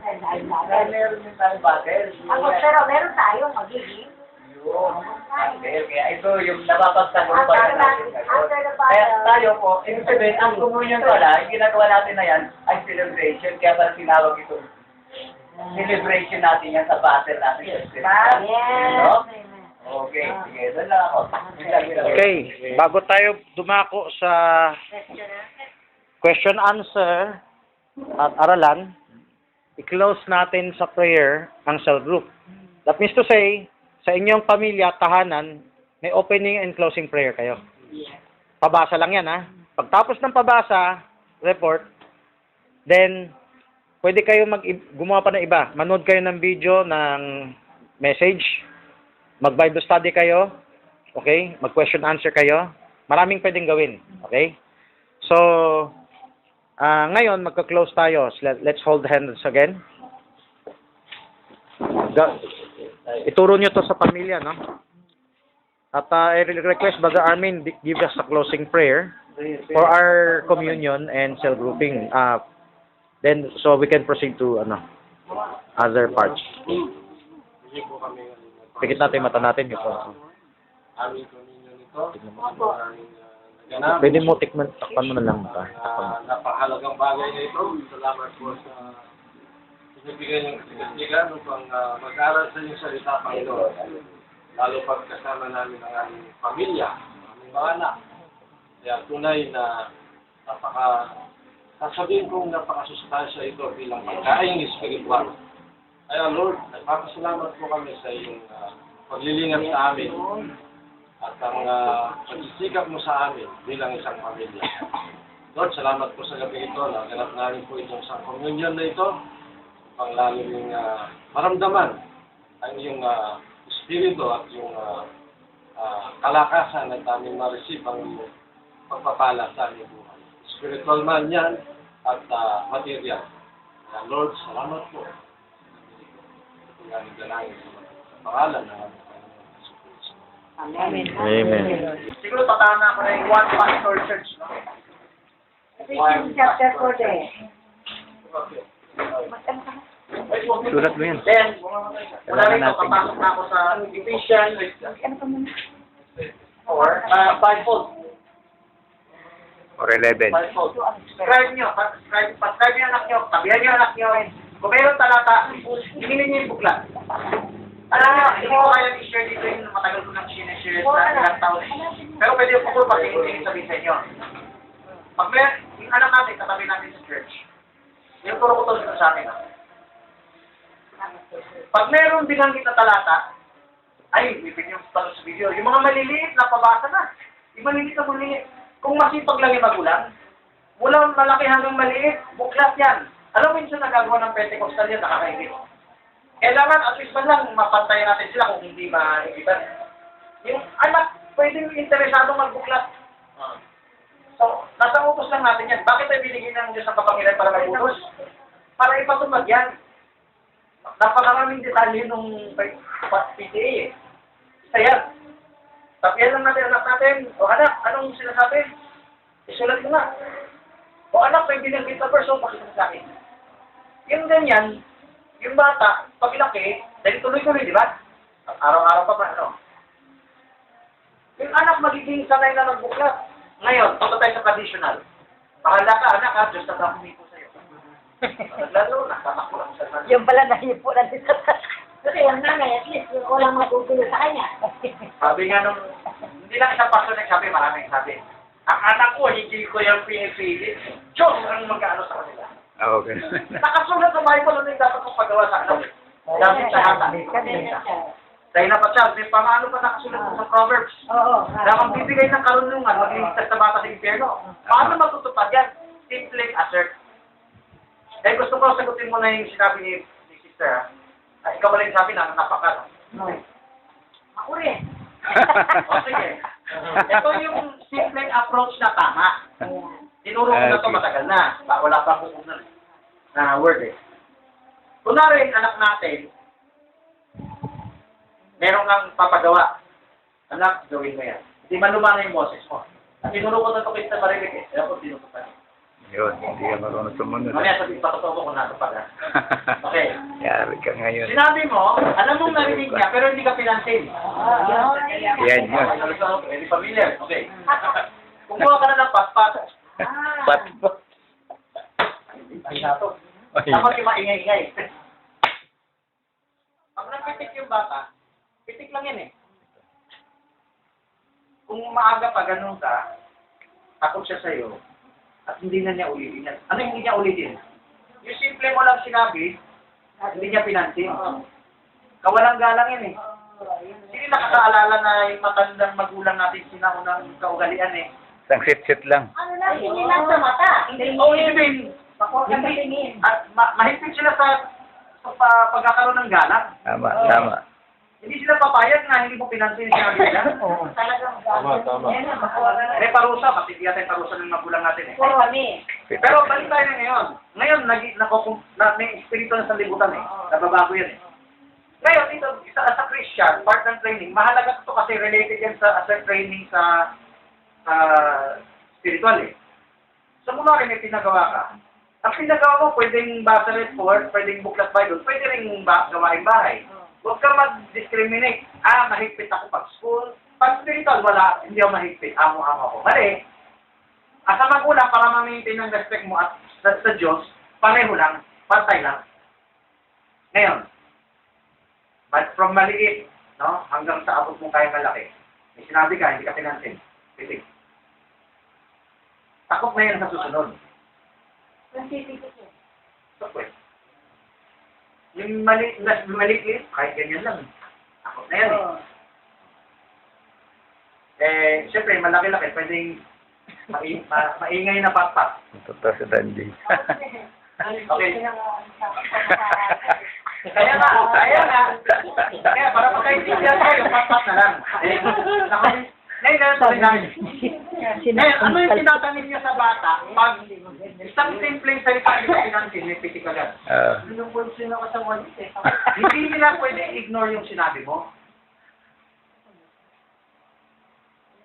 Dahil meron din tayong battle. Pero meron tayong magiging. Yun. Battle. Kaya ito yung napapagtagumpay natin ngayon. Kaya tayo po, ibig sabihin, ang communion pala, yung ginagawa natin na yan, ay celebration. Kaya pala tinawag ito. Celebration natin yan sa battle natin. Yes. No? Okay, sige. Doon lang ako. Okay, bago tayo dumako sa question answer at aralan, i-close natin sa prayer ang cell group. That means to say, sa inyong pamilya, tahanan, may opening and closing prayer kayo. Pabasa lang yan, ha? Pagtapos ng pabasa, report, then, pwede kayo gumawa pa ng iba. Manood kayo ng video ng message, mag-Bible study kayo, okay? Mag-question answer kayo. Maraming pwedeng gawin, okay? So, ngayon, magka-close tayo. So, let's hold hands again. Ituro nyo to sa pamilya, no? At I request Brother Armin, give us a closing prayer for our communion and cell grouping. Then, so we can proceed to other parts. Pikit natin yung mata natin. Aming communion ito. Pwede mo takpan mo na lang. Napakahalagang bagay na ito. Salamat po sa binibigay niyong kasigasligan upang mag-aral sa inyong salita, Panginoon. Lalo pag kasama namin ang aming pamilya, aming mga anak. Kaya tunay na sasabihin kong napakasustansya ito bilang pagkaing espiritual. Kaya Lord, nagpapasalamat po kami sa iyong paglilingap sa amin at ang pagsisikap mo sa amin bilang isang pamilya. Lord, salamat po sa gabi ito na ganap namin po itong isang communion na ito upang lalo yung maramdaman ang iyong espiritu at yung kalakasan na namin ma-receive ang iyong pagpapala sa aming buhay. Spiritual man yan at material. Kaya Lord, salamat po. Ito nga ang dalangin sa pangalan ng aming Panginoon Hesus Kristo. Amen. Amen. Siguro tatama ko na yung One Pastor Church, no? Ephesians chapter 4 din. Okay. Sulat mo yan. Then, mula rito, papasok na ako sa Ephesians 4, 5-fold. Or 11. 5-fold. Subscribe nyo, subscribe nyo anak nyo, tabihan nyo anak nyo. Kung mayroon talata, hinginin nyo yung buklat. Alam nyo, hindi ko kaya i-share dito yung matagal ko nang sinishare sa ilang taon. Pero pwede po po pag hindi sabihin sa inyo. Pag may, yung anak natin, katabi natin sa church. Yung turo ko to dito sa akin. Pag meron binanggit na talata, ay, bibig yung tanong sa video. Yung mga maliliit na pabasa na. Yung maliliit na maliliit. Kung masipag lang yung magulang, mula malaki hanggang maliit, buklat yan. Alam mo yung nagagawa ng Pentecostal yan, nakakaingit. Kailangan at least man lang mapantayan natin sila kung hindi maigitan. Yung anak, pwedeng interesado magbuklat. So, nasa utos lang natin yan. Bakit tayo binigyan ng Diyos ng kapangyarihan para mag-utos? Para ipatupad yan. Napakaraming detalye nung PTA eh. Isa yan. Tapihan lang natin anak natin. O anak, anong sinasabi? Isulat mo na. O anak, may binanggit na verse, pakita mo sa akin. Yung ganyan, yung bata, pag ilaki, dahil tuloy-tuloy, di ba? Araw-araw pa ba, ano? Yung anak magiging sanay na magbuklat. Ngayon, punta tayo sa traditional. Bahala ka, anak, ha? Diyos na ba humipo sa'yo? Naglaro, nakatakbo lang sa traditional. Yung pala nahipo natin sa kasi yung nanay, at least, walang matutuloy sa kanya. Sabi nga nung, hindi lang isang pastor nagsabi, maraming sabi. Ang anak ko, hindi ko yung pinipili. Diyos ang mag-ano sa kanila. Okay. Nakasulat sa Bible, ano yung dapat kong pagawa sa anak? Dapat sa hata. Dahil na pa siya, may paano pa nakasulat mo sa Proverbs? Oo. Na kung bibigay ng karunungan, magliligtas sa bata sa impyerno. Paano matutupad yan? Simple assert. Dahil gusto ko sagutin mo na yung sinabi ni sister, ha? Ay, ikaw wala yung sabi na napaka. Ako rin. O sige. Ito yung simple approach na tama. Tinuro ko na ito matagal na. Wala pa akong na word eh. Kunwari, anak natin, meron kang papagawa. Anak, gawin mo yan. Hindi maluma na yung boses mo. At tinuro ko na ito kay sa marinig eh. Kaya ko tinutupad. Yun, hindi ka marunong sumunod. Mamaya sabihin, patotoo ko kung natupad ha. Okay. Yari ka ngayon. Sinabi mo, alam mong narinig niya, pero hindi ka pinansin. Yan yun. Hindi familiar. Okay. Kumuha ka na ng patpat. Pat po. Ay na to. Dapat yung maingay-ingay. Pag nagpitik yung bata, pitik lang yan eh. Kung maaga pa ganun ka, takot siya sa'yo, at hindi na niya ulitin yan. Ano yung hindi niya ulitin? Yung simple mo lang sinabi, hindi niya pinansin. Kawalang galang yan eh. Hindi nakakaalala na yung matandang magulang natin sinaunang kaugalian eh. Isang sit-sit lang. Ano lang, hindi lang sa mata. Hindi Oo, ibig. Hindi. At mahigpit sila sa pagkakaroon ng galang. Tama, tama. Hindi sila papayag na hindi mo pinansin siya nila. Talagang Tama. May parusa, matindi yata yung parusa ng magulang natin eh. puro kami. Pero balik tayo na ngayon. Ngayon, may espiritu na sa libutan eh. Nababago yan eh. Ngayon, dito, sa Christian, part ng training, mahalaga ito kasi related yan sa training sa spiritual eh. So, muna rin may pinagawa ka. Ang pinagawa mo, pwedeng basa report, pwedeng buklat Bible, pwede rin gawain bahay. Huwag ka mag-discriminate. Mahigpit ako pag school. Pag spiritual, wala, hindi ako mahigpit. Amo-amo ako. Mali. At sa magulang, para ma-maintain ang respect mo at sa Diyos, pareho lang, pantay lang. Ngayon, from maliit, no, hanggang sa abot mo kaya malaki, may sinabi ka, hindi ka pinansin. Pitik. Takot na yan sa susunod. So, pwede. Yung maliit, kahit ganyan lang. Takot na yan eh. Siyempre, malaki-laki, pwedeng maingay na pat-pat. Totoo si Dandy. Okay. Kaya para pagkaintindihan tayo, yung pat-pat na lang. Ngayon, ano yung tinatanim niya sa bata? Pag isang simpleng salita niya sa pinansin, may pitik agad. Hindi nila pwede ignore yung sinabi mo.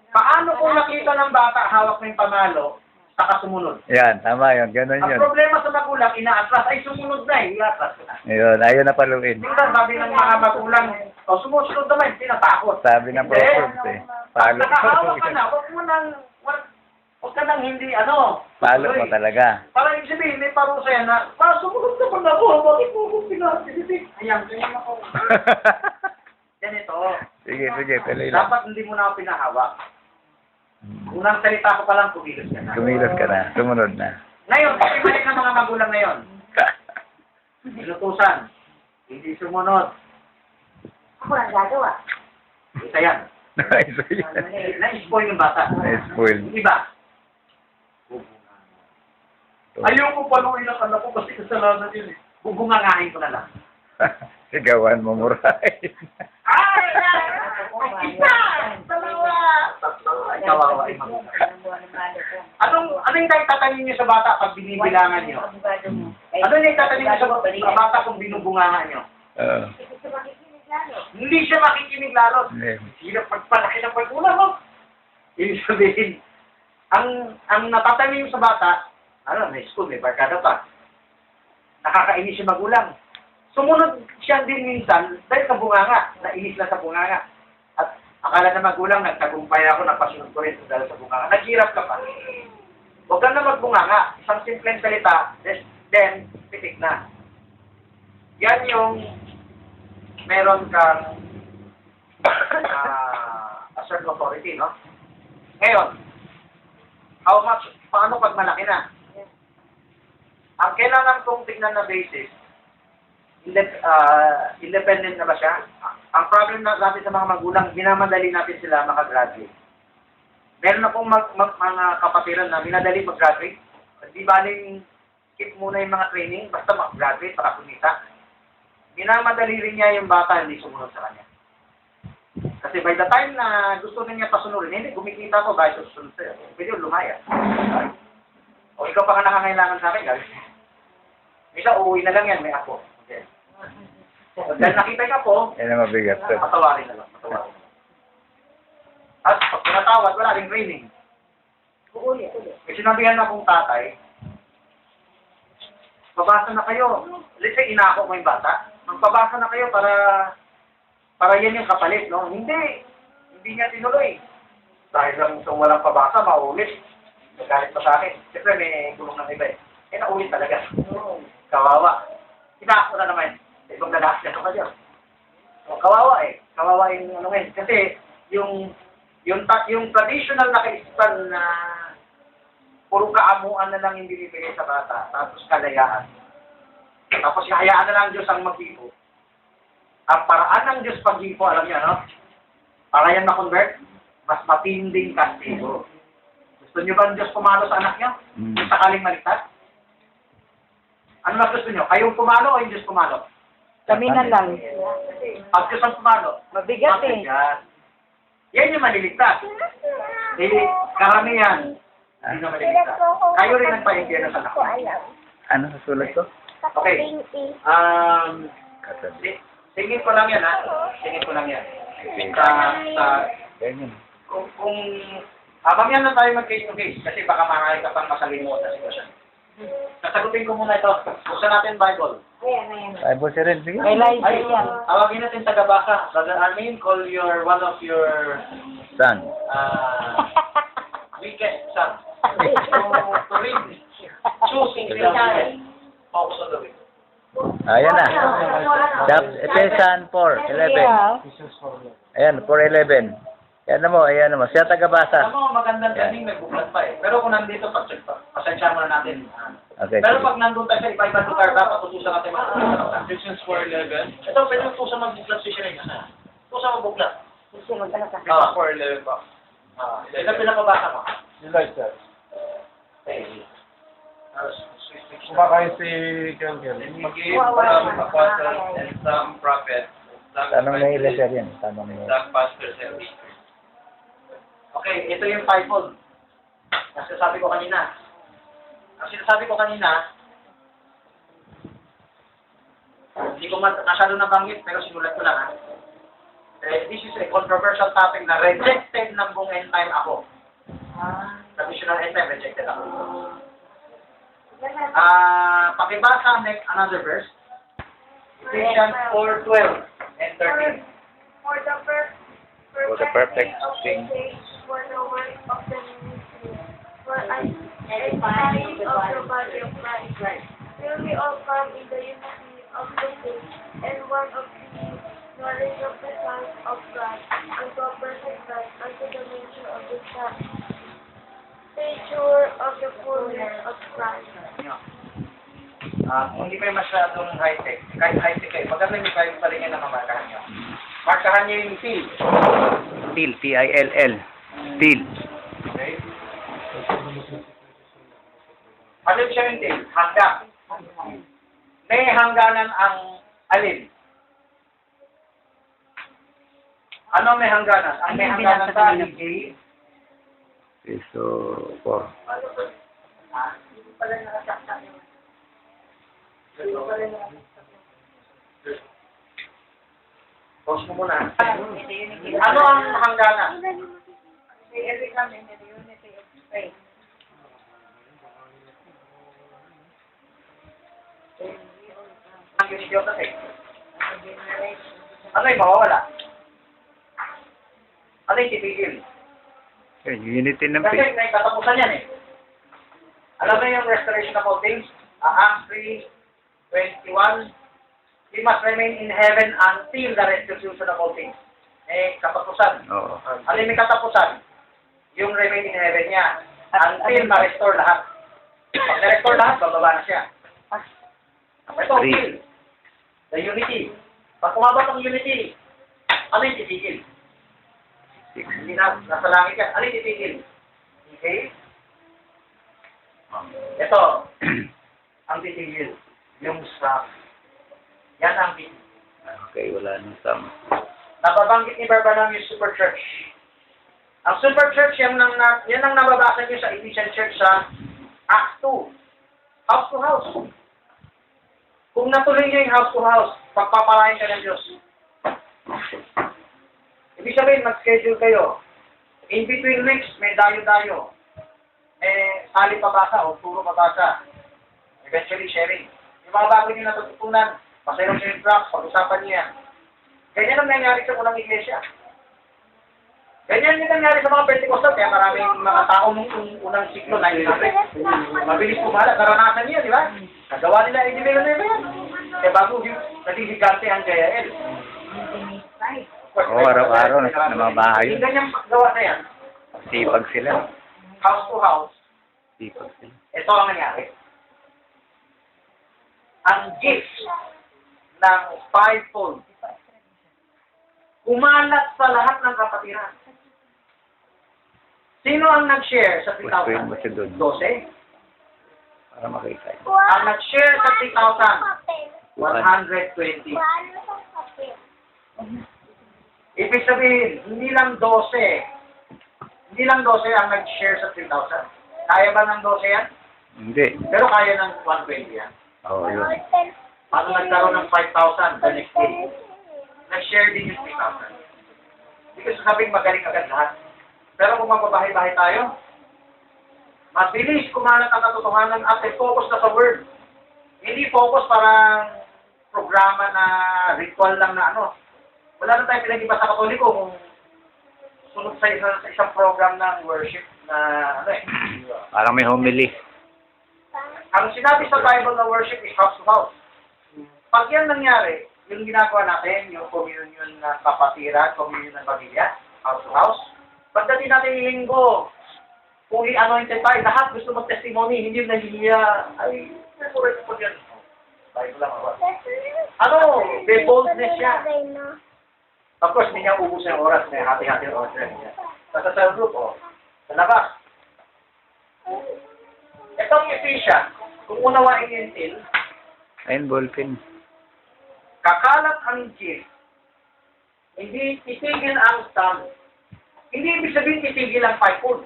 Paano kung nakita ng bata hawak ng pamalo, saka sumunod? Yan, tama yun. Ganun Ang yun. problema sa magulang, inaatras, ay sumunod na eh. Inaatras na. Ayun, ayaw na paluin. Tingnan, sabi ng mga magulang, sumusunod naman, tinatakot. Sabi ng Proverbs eh. Pag Palo. nakahawak ka na, huwag ka nang hindi, Palo mo talaga. Para yung sabihin, may parusa yan na, sumunod naman ako, bakit mo akong pinasisipik? Ayan, ganyan ako. Ganito. Sige, tuloy lang. Dapat hindi mo na ako pinahawak. Unang salita ko pa lang, kumilos ka na. Kumilos ka na. Sumunod na. Ngayon, kasi mali ng mga magulang ngayon. Inutusan. Hindi sumunod. Ako lang gagawa. Isa yan. Nice yan. Na-spoil yung bata. Na-spoil. Yung iba. Ayoko paluin ang anak ko kasi kasalanan yun eh. Bubungangahin ko na lang. Sigawan mo, Muray. Ay! Isa! Dalawa! Tatlo! Ay, kawawa yung magulang. Ano yung tatanungin niyo sa bata pag binibilangan niyo? Ano yung tatanungin niyo sa bata kung binubungangan niyo? Hindi siya makikinig lalo. Hirap pagpalaki ng pagkulang mo. Ibig sabihin, ang natatanungin sa bata, may school, may barkada pa. Nakakainis yung magulang. Sumunod siya din minsan dahil sa bunganga, nainis lang sa bunganga. At Akala na magulang, nagtagumpay ako, napasunod ko rin dahil sa bunganga. Naghirap ka pa. Huwag ka na magbunganga. Isang simpleng salita, then, pitik na. Yan yung meron kang assert authority, no? Ngayon, how much, paano pag malaki na? Ang kailangan kong tignan na basis, independent na ba siya? Ang problem na natin sa mga magulang, minamadali natin sila makagraduate. Meron akong mga kapatiran na minadali mag-graduate. Di baling keep muna yung mga training, basta mag-graduate, para kumita. Minamadali rin niya yung bata, hindi sumunod sa kanya. Kasi by the time na gusto na niya pasunurin, hindi, kumikita ko dahil susunod sa'yo. Pwede yung lumaya. O ikaw pa nga nakangailangan sa akin, guys. Isa, uuwi na lang yan, may ako. Okay. Dahil nakita niya po, Yan ang mabigat. patawarin na lang, patawarin. At pag pinatawad, wala rin training. May sinabihan akong tatay, babasa na kayo. Let's say, inako mo yung bata. Magpabasa na kayo para yan yung kapalit, no? Hindi niya tinuloy. Dahil lang kung walang pabasa, maulit. Nagalit pa sa akin. Siyempre, may gulong ng iba eh. Naulit talaga. Kawawa. Inako na naman. Ibang lalaki na ka dyan. Kawawa eh. Kawawa yung ano ngayon. Kasi, yung traditional na kaisipan na puro kaamuan na lang yung binibigay sa bata, tapos kalayaan. Tapos hayaan na lang Diyos ang maghipo. Ang paraan ng Diyos paghipo, alam niyo, no? Para yan ma-convert, mas matinding kastigo. Gusto niyo ba ang Diyos pumalo sa anak niyo? Kung sakaling maligtas? Ano mas gusto niyo? Kayong pumalo o yung Diyos pumalo? Kami na lang. Pag Diyos ang pumalo, Mabigat eh. mabigat. Yan yung maliligtas. Karamihan, hindi na maliligtas. Kayo rin nagpa-impyerno sa anak. Ano sa sulat ko? Okay. Singin ko lang yan, ha? Singin ko lang yan. Ganyan. Kung mamaya na tayo mag-case to case, kasi baka marami ka pang masalimuot na sitwasyon. Sasagutin ko muna ito. Buksan natin Bible. Bible siya rin. Sige. Ay, tawagin natin taga-basa. Brother Armin, call one of your Saan? wicked sons to read. Choosing the focus on the week. Ayan na. Ephesians 4:11. Ayan, 4:11. Ayan na mo. Siya tagabasa. Alam mo, magandang training, nagbuklat pa eh. Pero kung nandito, pasensya mo na natin. Okay. Pero pag nandun tayo sa iba-ibang lugar, dapat utusan natin mag-buklat. Ephesians 4:11. Ito, pwede utusan mag-buklat si Shireen. Utusan mag-buklat. 4:11 ba? Ito pinapabasa mo. July 7. Okay. Kumakain si Kelkel. Give some apostles and some prophets, some Tanong na evangelists, sir yan. Tanong na some pastors and teachers. Okay, ito yung fivefold. Ang sinasabi ko kanina. Hindi ko masyado nabanggit, pero sinulat ko lang, ha? This is a controversial topic na rejected ng buong end time ako. Traditional end time, rejected ako. Pakibasa another verse. Ephesians 4:12 and 13. For the perfect thing, for the work of the ministry, for edifying of the body of Christ, till we all come in the unity of the faith and one of the knowledge of the Son of God, unto a perfect man, unto the measure of the stature of the fullness of Christ. Kung hindi kayo masyadong high-tech, kahit high-tech kayo, maganda nyo kayo pa rin yan na mamarkahan nyo. Markahan nyo yung till. Till. T-I-L-L. Till. Okay? Ano siya yung till? Hanggang. May hangganan ang alin? Ano may hangganan? Ang may hangganan sa alin, A? So, 4. Hindi pala nakasakta yun. Pause mo muna. Ano ang hangganan? Ang unity of the faith. Ano yung mawawala? Ano yung titigil? Unity ng Kasi may katapusan yan eh. Alam mo yung restoration of all things? Acts 3:21. He must remain in heaven until the restitution of all things. Eh, katapusan. Oo. Ano yung may katapusan? Yung remain in heaven niya. Until ma-restore lahat. Pag na-restore lahat, bababa na siya. Ito, until. The unity. Pag kumabot ang unity, ano yung titigil? Hindi na, nasa langit yan. Ano yung titigil? Okay? Ito, ang titigil. Yung stop. Yan ang titigil. Okay, wala nang sama. Nababanggit ni Barbanam yung super church. Ang super church, yan ang nababasa nyo sa Ephesian church sa Acts 2. House to house. Kung natuloy nyo yung house to house, pagpapalain ka ng Diyos. Ibig sabihin, mag-schedule kayo. In between weeks, may dayo-dayo. May sali pabasa o turo pabasa. Eventually, sharing. Yung mga bago nyo natututunan, pasayong sa tracks, pag-usapan nyo yan. Ganyan ang nangyari sa unang iglesia. Ganyan yung nangyari sa mga Pentecostal, kaya maraming mga tao nung unang siklo, 1900. Mabilis kumala, karanasan niya, di ba? Nagawa nila, i-develop na yan. Kaya bago naging higante ang Jael. Oo, araw-araw na mga bahay. Yung ganyang gawa na yan, Sipag sila. house to house, Sipag sila. ito ang nangyari. Ang gift ng fivefold, kumalat sa lahat ng kapatiran. Sino ang nag-share sa Gustuin mo siya 3,000? doon. 12? Para makita. Ang nag-share sa 3,000, 120. Ibig sabihin, hindi lang 12 ang nag-share sa 3,000. Kaya ba ng 12 yan? Hindi. Pero kaya ng 120 yan. Oo, yun. Paano nagkaroon ng 5,000 the next day? Nag-share din yung 3,000. Hindi ko sasabing magaling agad lahat. Pero kung magbabahay-bahay tayo, mabilis kumalat ang katotohanan at focus na sa Word. Hindi focus parang programa na ritual lang na ano. Wala na tayong pinag-iba sa Katoliko kung sunod sa isang program ng worship na ano eh. Parang may homily. Ang sinabi sa Bible na worship is house to house. Pag yan nangyari, yung ginagawa natin, yung communion ng kapatiran, communion ng pamilya, house to house, pagdating natin yung linggo, fully anointed tayo, lahat gusto mag-testimony, hindi yung nahihiya, ay, correct po yan. Bible lang ako. Ano, may boldness siya. Of course, hindi niya ubus yung oras, may hati-hati yung oras niya. Sa cell group, sa labas. Itong Ephesians, kung unawain yung till, Ayun, ballpen. kakalat ang gift, hindi titigil ang stand. Hindi ibig sabihin titigil ang fivefold.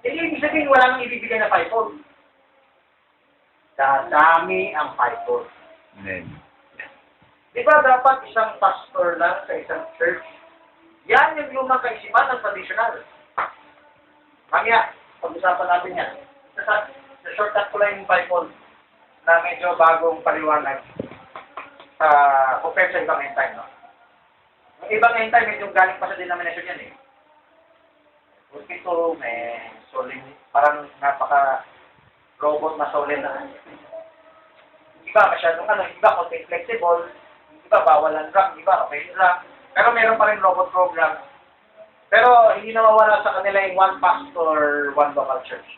Hindi ibig sabihin wala nang ibibigay na fivefold. Dadami ang fivefold. Amen. Di ba dapat isang pastor lang sa isang church? Yan yung lumang kaisipan ng traditional. Mamaya, pag-usapan natin yan. Sa shortcut ko lang yung fivefold na medyo bagong paliwanag sa compare sa ibang end time, no? Yung ibang end time, medyo galing pa sa denomination yan eh. Ito, may solemn, parang napaka-robot na solemn na. Iba masyadong iba konti flexible, iba bawalan drum, iba okay drum. Pero meron pa rin robot program. Pero hindi nawawala sa kanila yung one pastor, one local church.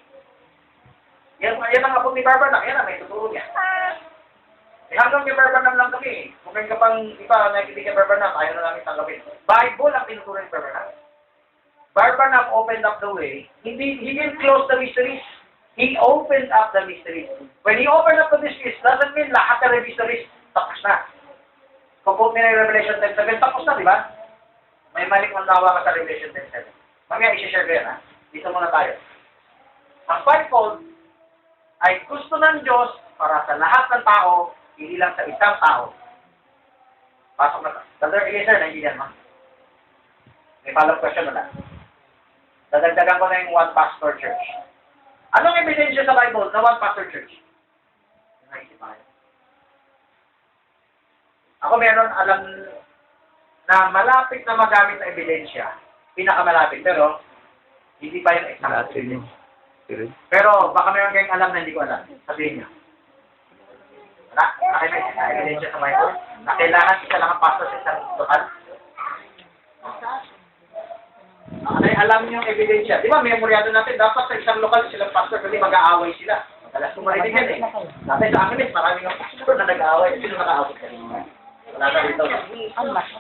Yan ang apong ni Barbanam, yan ang may tuturo niya. Hanggang kay Barbanam lang kami. Kung may kapang iba na hindi kay Barbanam, ayaw na namin tanggapin. Bible ang tinuturo ni Barbanam. Barbanam opened up the way. He didn't close the mysteries. He opened up the mysteries. When he opened up the mysteries, doesn't mean lahat ng mysteries tapos na. Kung quote nila yung Revelation 10:7, tapos na, di ba? May maling mandawa ka sa Revelation 10:7. Mamaya i-share ko yan, ha? Dito muna tayo. Ang fivefold ay gusto ng Diyos para sa lahat ng tao, hindi lang sa isang tao. Pasok na. Brother Eliezer, naiintindihan mo? May follow-up question na lang. Dadagdagan ko na yung one pastor church. Anong ebidensya sa Bible na one pastor church? Ako meron alam na malapit na magamit na ebidensya. pinakamalapit. Pero, hindi pa yung exact. Pero, baka meron kayong alam na hindi ko alam. Sabihin nyo. Wala? May ebidensya sa Bible? Na kailangan isa lang ang pastor sa isang lokal? Ay, alam niyo yung ebidensya. Di ba, memoryado natin, dapat sa isang lokal silang pastor kasi mag-aaway sila. Madalas kumarinig yan eh. Dati sa akin maraming ang pastor na nag-aaway. Sino naka-aaway ka? Wala na rito.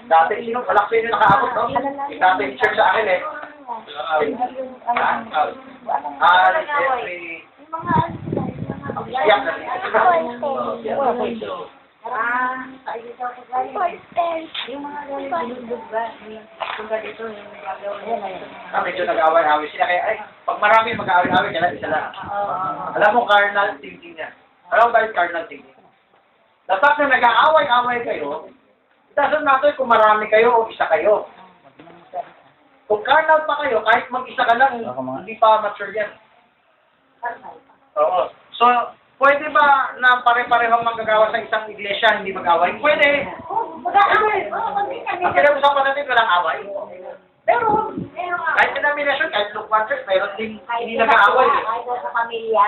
Dati, sino? Palak sa inyo naka-aaway, no? Dati yung church sa akin eh. Iyak na medyo nag-away-away sila. Kaya, ay, pag marami mag-away-away, kaya isa lang. Alam mo, carnal thinking yan. Alam mo ba yung carnal thinking? Dapat na nag-aaway-away kayo, it doesn't matter kung marami kayo o isa kayo. Kung carnal pa kayo, kahit mag-isa ka lang, hindi pa mature yan. Oo. So, pwede ba na pare-parehong magagawa sa isang iglesia, hindi mag-away? Pwede. Mag-away. Ang pinag-usapan natin, walang away. Pero, kahit denomination, kahit lukewarm church, mayroon din hindi nag-aaway. Kahit sa pamilya.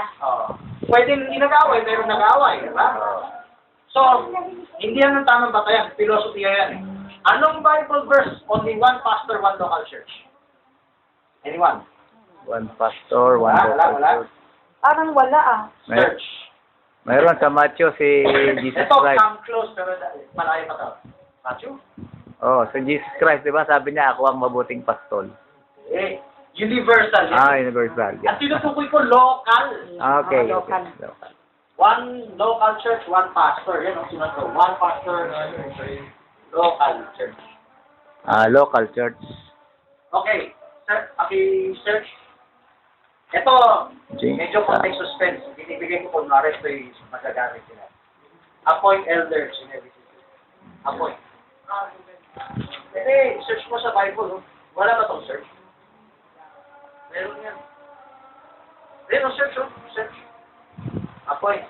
Pwede hindi nag-aaway, mayroon nag-aaway. Diba? So, hindi yan ang tamang batayan. Philosophy yan. Anong Bible verse? Only one pastor, one local church. Anyone? One pastor, one Wala. church. Parang wala ah. Church. Mayroon sa Matthew si Jesus Ito, Christ. come close, pero malayo pa to. Matthew? Oh, si Jesus Christ, di ba? Sabi niya, ako ang mabuting pastol. Universal. Universal. At tinutukoy ko local. Okay. Local. One local church, one pastor. Yan ang sunod ko. One pastor, local church. Local church. Okay. Sir, search. Ito, medyo konting suspense. Binibigay ko kung nares ito yung magagamit sila. Appoint elders in every city. Appoint. Search mo sa Bible. Wala ba itong search? Meron yan. Meron search. Search. Appoint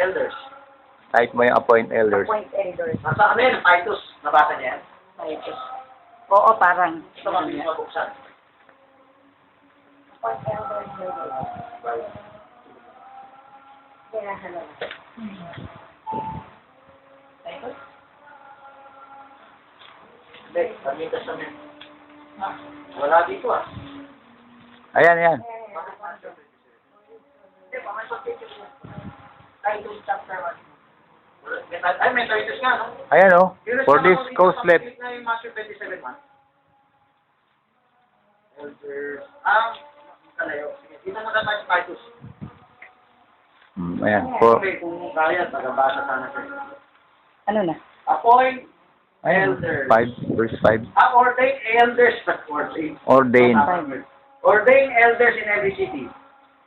elders. Type mo yung appoint elders. Point elders. Nasa ano yan? Titus. Nabasa niya yan? Titus. Oo, parang. Ito kami mabuksan. Point elders. Hindi, kami testament. Wala dito ah. Ayan. Titus chapter 1. Ay, may Titus nga, no? Ayan oh. For this cause let. Na yung Matthew 27, man. Elders. Kalayo. Sige, dito na tayo sa Titus. Ayan. For, Okay, kung kaya, tagabasa sana sir. Ano na? Appoint ayan. elders. 5, verse 5. Ordain elders. Ordain. Ordain elders in every city.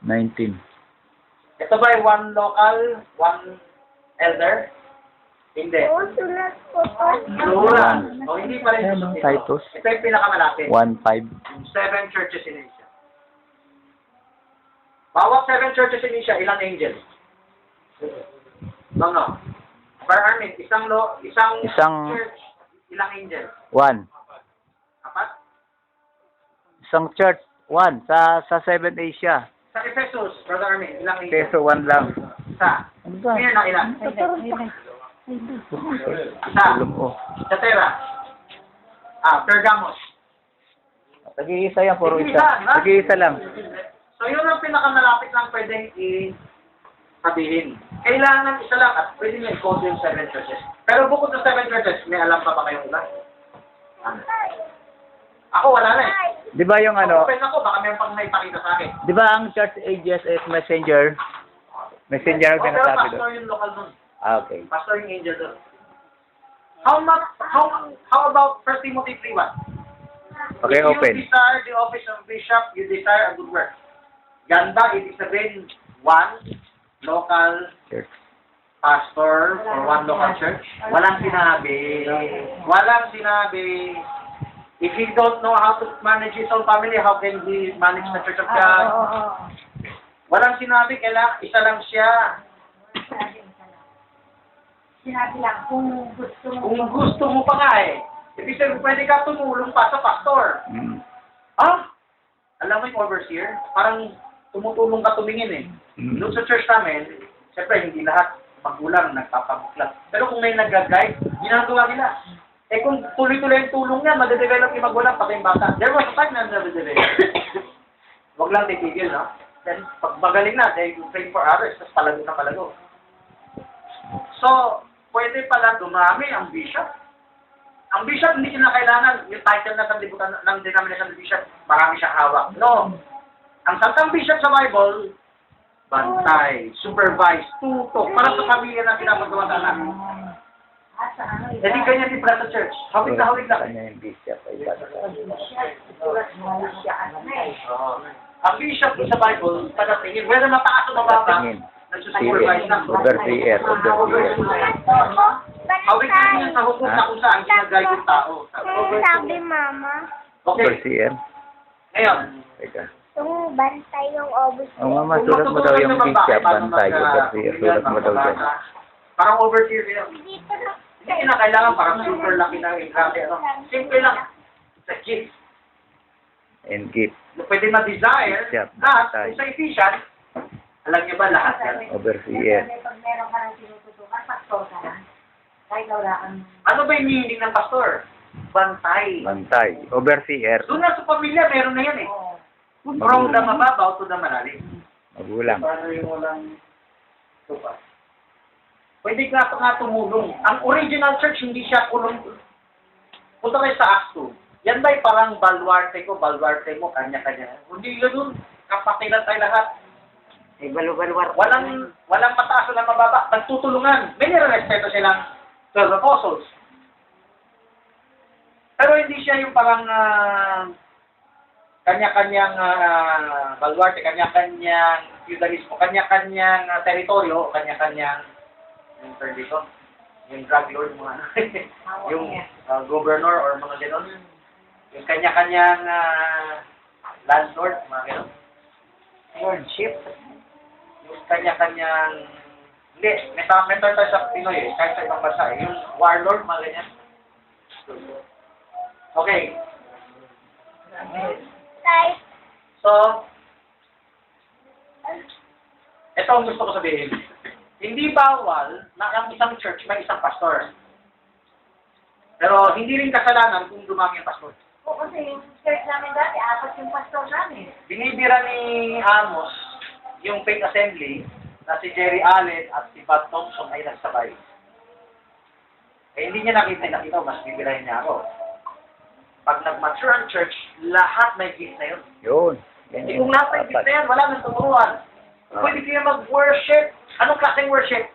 19. Ito ba yung one local, one elder? Hindi. sulat po po. Plural. O hindi pa rin Ayan, ito. Titus. Ito yung pinakamalapit. 1, 5. 7 churches in Asia. Bawat 7 churches in Asia, ilang angels? No. Per Armin, isang church, ilang angels? 1. Apat? Isang church, 1. Sa 7 Asia. Sa Ephesus, Brother Armin, ilang angels? Peso 1 lang. Isa. Ano ba? Ngayon na ilan? Isa. Tulong ko. Sa Tera. Pergamos. Tag-iisa yan, puro Tag-iisa, isa. di ba? Tag-iisa lang. So yun ang pinakamalapit lang pwedeng sabihin. Kailangan isa lang at pwede nyo i-code yung 7 churches. Pero bukod sa 7 churches, may alam pa ba kayong ilan? Ako wala na eh. Di ba yung ano, Open ako, baka mayroon pang naipakita sa akin. di ba ang church ages is messenger? Messenger ang Pero sinasabi pastor doon. yung local nun. Okay. Pastor yung angel doon. How about 1 Timothy 3:1? Okay, If open. you desire the office of bishop, you desire a good work. Ganda, ibig sabihin, one local Church. pastor or one local church. Walang sinabi. If he don't know how to manage his own family, how can he manage the church of God? Walang sinabi, kailangan isa lang siya. Sinabi lang, kung gusto mo. Kung gusto mo pa nga eh. Ibig sabihin, pwede ka tumulong pa sa pastor. Alam mo yung overseer? Parang tumutulong ka tumingin eh. Doon sa church namin, siyempre hindi lahat magulang nagpapabuklat. Pero kung may nag-guide, ginagawa nila. Eh kung tuloy-tuloy yung tulong niya, madedevelop yung magulang pati yung bata. There was a time na nadedevelop. Huwag lang titigil, no? Then, pag magaling na, they will pray for others, tapos palago na palago. So, pwede pala dumami ang bishop. Ang bishop, hindi kinakailangan yung title na sanlibutan ng denomination ng bishop, marami siyang hawak. No. Ang sangkang bishop sa Bible, bantay, supervise, tutok, para sa pamilya na pinapagawa sa anak. Hindi ganyan din para sa church. Hawig na hawig lang. Kanya yung bishop ay Ang bishop sa Bible, padatingin, whether mataas o mababa, nagsusupervise ng overseer. hawig na rin yan sa hukom na kung saan ginagay yung tao. Sabi mama, Okay, Overseer. ngayon, Teka. yung bantay yung obus. Oh, mama, sulat mo daw yung bishop, bantay, overseer. Sulat mo daw dyan. Parang overseer yun. Dito na. Hindi na kailangan parang super laki na yung grabe. Simple lang. It's a gift. And gift. Pwede ma-desire Bishop, lahat. bantay. Kung sa Ephesians, alam niyo ba lahat yan? Overseer. Pag meron ka ng tinututukan, pastor ka lang. Kahit wala kang... Ano ba yung meaning ng pastor? Bantay. Bantay. Overseer. Doon na sa pamilya, meron na yan eh. From the mababaw to the malalim. Magulang. Paano yung walang tupa? Pwede ka pa nga tumulong. Ang original church, hindi siya kulong. Punta kayo sa Acts 2. Yan ba'y parang baluarte ko, kanya-kanya. Hindi yun dun. Kapakilan tayo lahat. Eh, balu-baluar. Walang mataas o mababa. Nagtutulungan. May nirerespeto silang 12 apostles. Pero hindi siya yung parang kanya-kanyang baluarte, kanya-kanyang feudalismo, kanya-kanyang teritoryo, kanya-kanyang yung term dito, yung drug lord, mga ano, yung governor or mga gano'n, yung kanya-kanyang landlord, mga gano'n, lordship, yung kanya-kanyang, hindi, may term tayo sa Pinoy eh, kahit sa ibang bansa eh, yung warlord, mga ganyan. Okay. So, ito ang gusto ko sabihin. Hindi bawal na ang isang church may isang pastor. Pero hindi rin kasalanan kung dumami ang pastor. Oo, kasi yung church namin dati, 4 yung pastor namin. Binibira ni Amos yung Faith Assembly na si Jerry Allen at si Bob Thompson ay nagsabay. Eh, hindi niya nakita, mas bibirahin niya ako. Pag nag-mature ang church, lahat may gift na yun. Yun. Kung lahat may gift na yan, wala nang tumuruan. Pwede kayo mag-worship. Anong klaseng worship?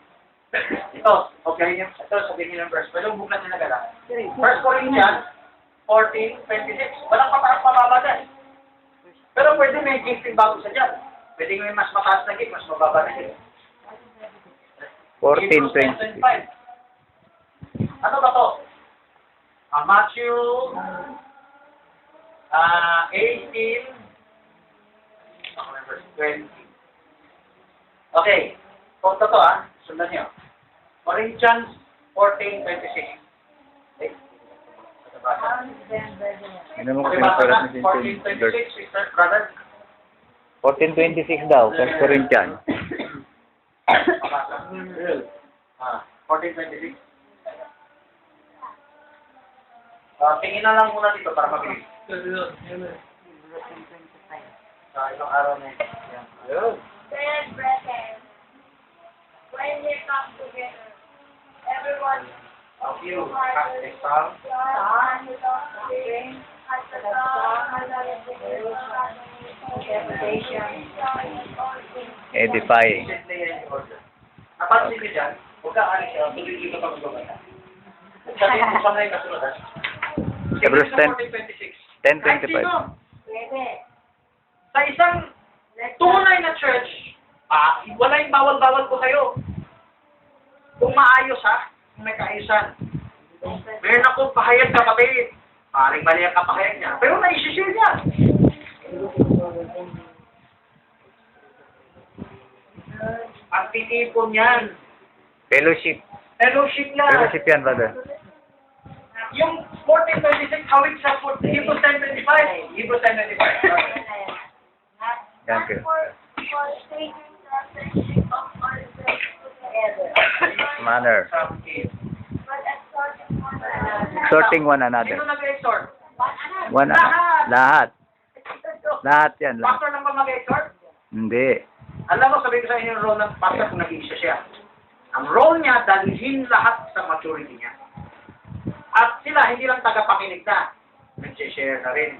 Ito, okay, ito sabihin niyo ng verse. Pwede yung buklat nila gala. 1 Corinthians 14:26. Walang mataas mababa dyan. Pero pwede may gift yung bago sa dyan. Pwede may mas mataas na gift, mas mababa na gift. 14:26. Ano ba to? Matthew 18 verse 20. Okay. Kung to sundan niyo. Corinthians 14:26. Okay. Ano mo kasi Pakibasa sulat na, ni Sintin? 14:26, sister, brother. 14:26 daw, 1 Corinthians. 14:26. Tingin na lang muna dito para mabilis. Sa ilang araw na yun. Then, brethren, when they come together, everyone Of you, cast a song. at the song, Edifying. Napansin niyo dyan, huwag ka alis siya, tuloy dito pa magbabasa. Sabi mo sa mga kasunod, ha? Hebrews 10:25. Sa isang tunay na church, wala yung bawal-bawal ko sa'yo. Kung maayos ha, kung may kaayusan. Meron akong pahayag sa kapatid. Paring mali ang kapahayag niya. Pero naisishare niya. Ang titipon niyan. Fellowship. Fellowship na. Fellowship yan, brother. yung 14:26, hawig sa Hebrews 10:25. Hebrews 10:25. Yan kayo. For taking the friendship of all the Manner. but exhorting one another. Exhorting one another. Sino nag-exhort? One lahat. Lahat yan. Lahat. Pastor lang ba mag-exhort? Hindi. Alam mo, sabihin ko sa inyo yung role ng pastor kung nag-iisa siya. Ang role niya, dalhin lahat sa maturity niya. At sila, hindi lang tagapakinig na. Nag-share na rin.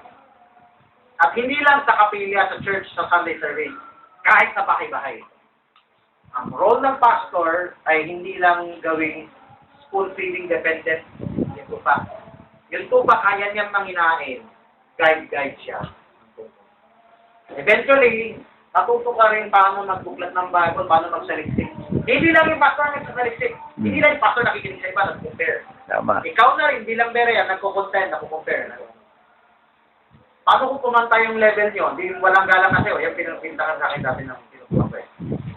At hindi lang sa kapilya, sa church, sa Sunday service. Kahit sa bahay-bahay. Ang role ng pastor ay hindi lang gawing spoon-feeding dependent. Yung tupa. Yung tupa, kaya niyang manginain. Guide siya. Eventually, matuto ka rin paano magbuklat ng Bible, paano magsaliksik. Hindi lang yung pastor nagsasaliksik. Hindi lang yung pastor nakikinig sa iba, nag-compare. Tama. Ikaw na rin, bilang Berea, nagko-contend, nagko-compare. Paano kung kumanta yung level nyo? Di walang galang kasi, o yung pinapintakan sa akin dati ng pinupulang ko eh.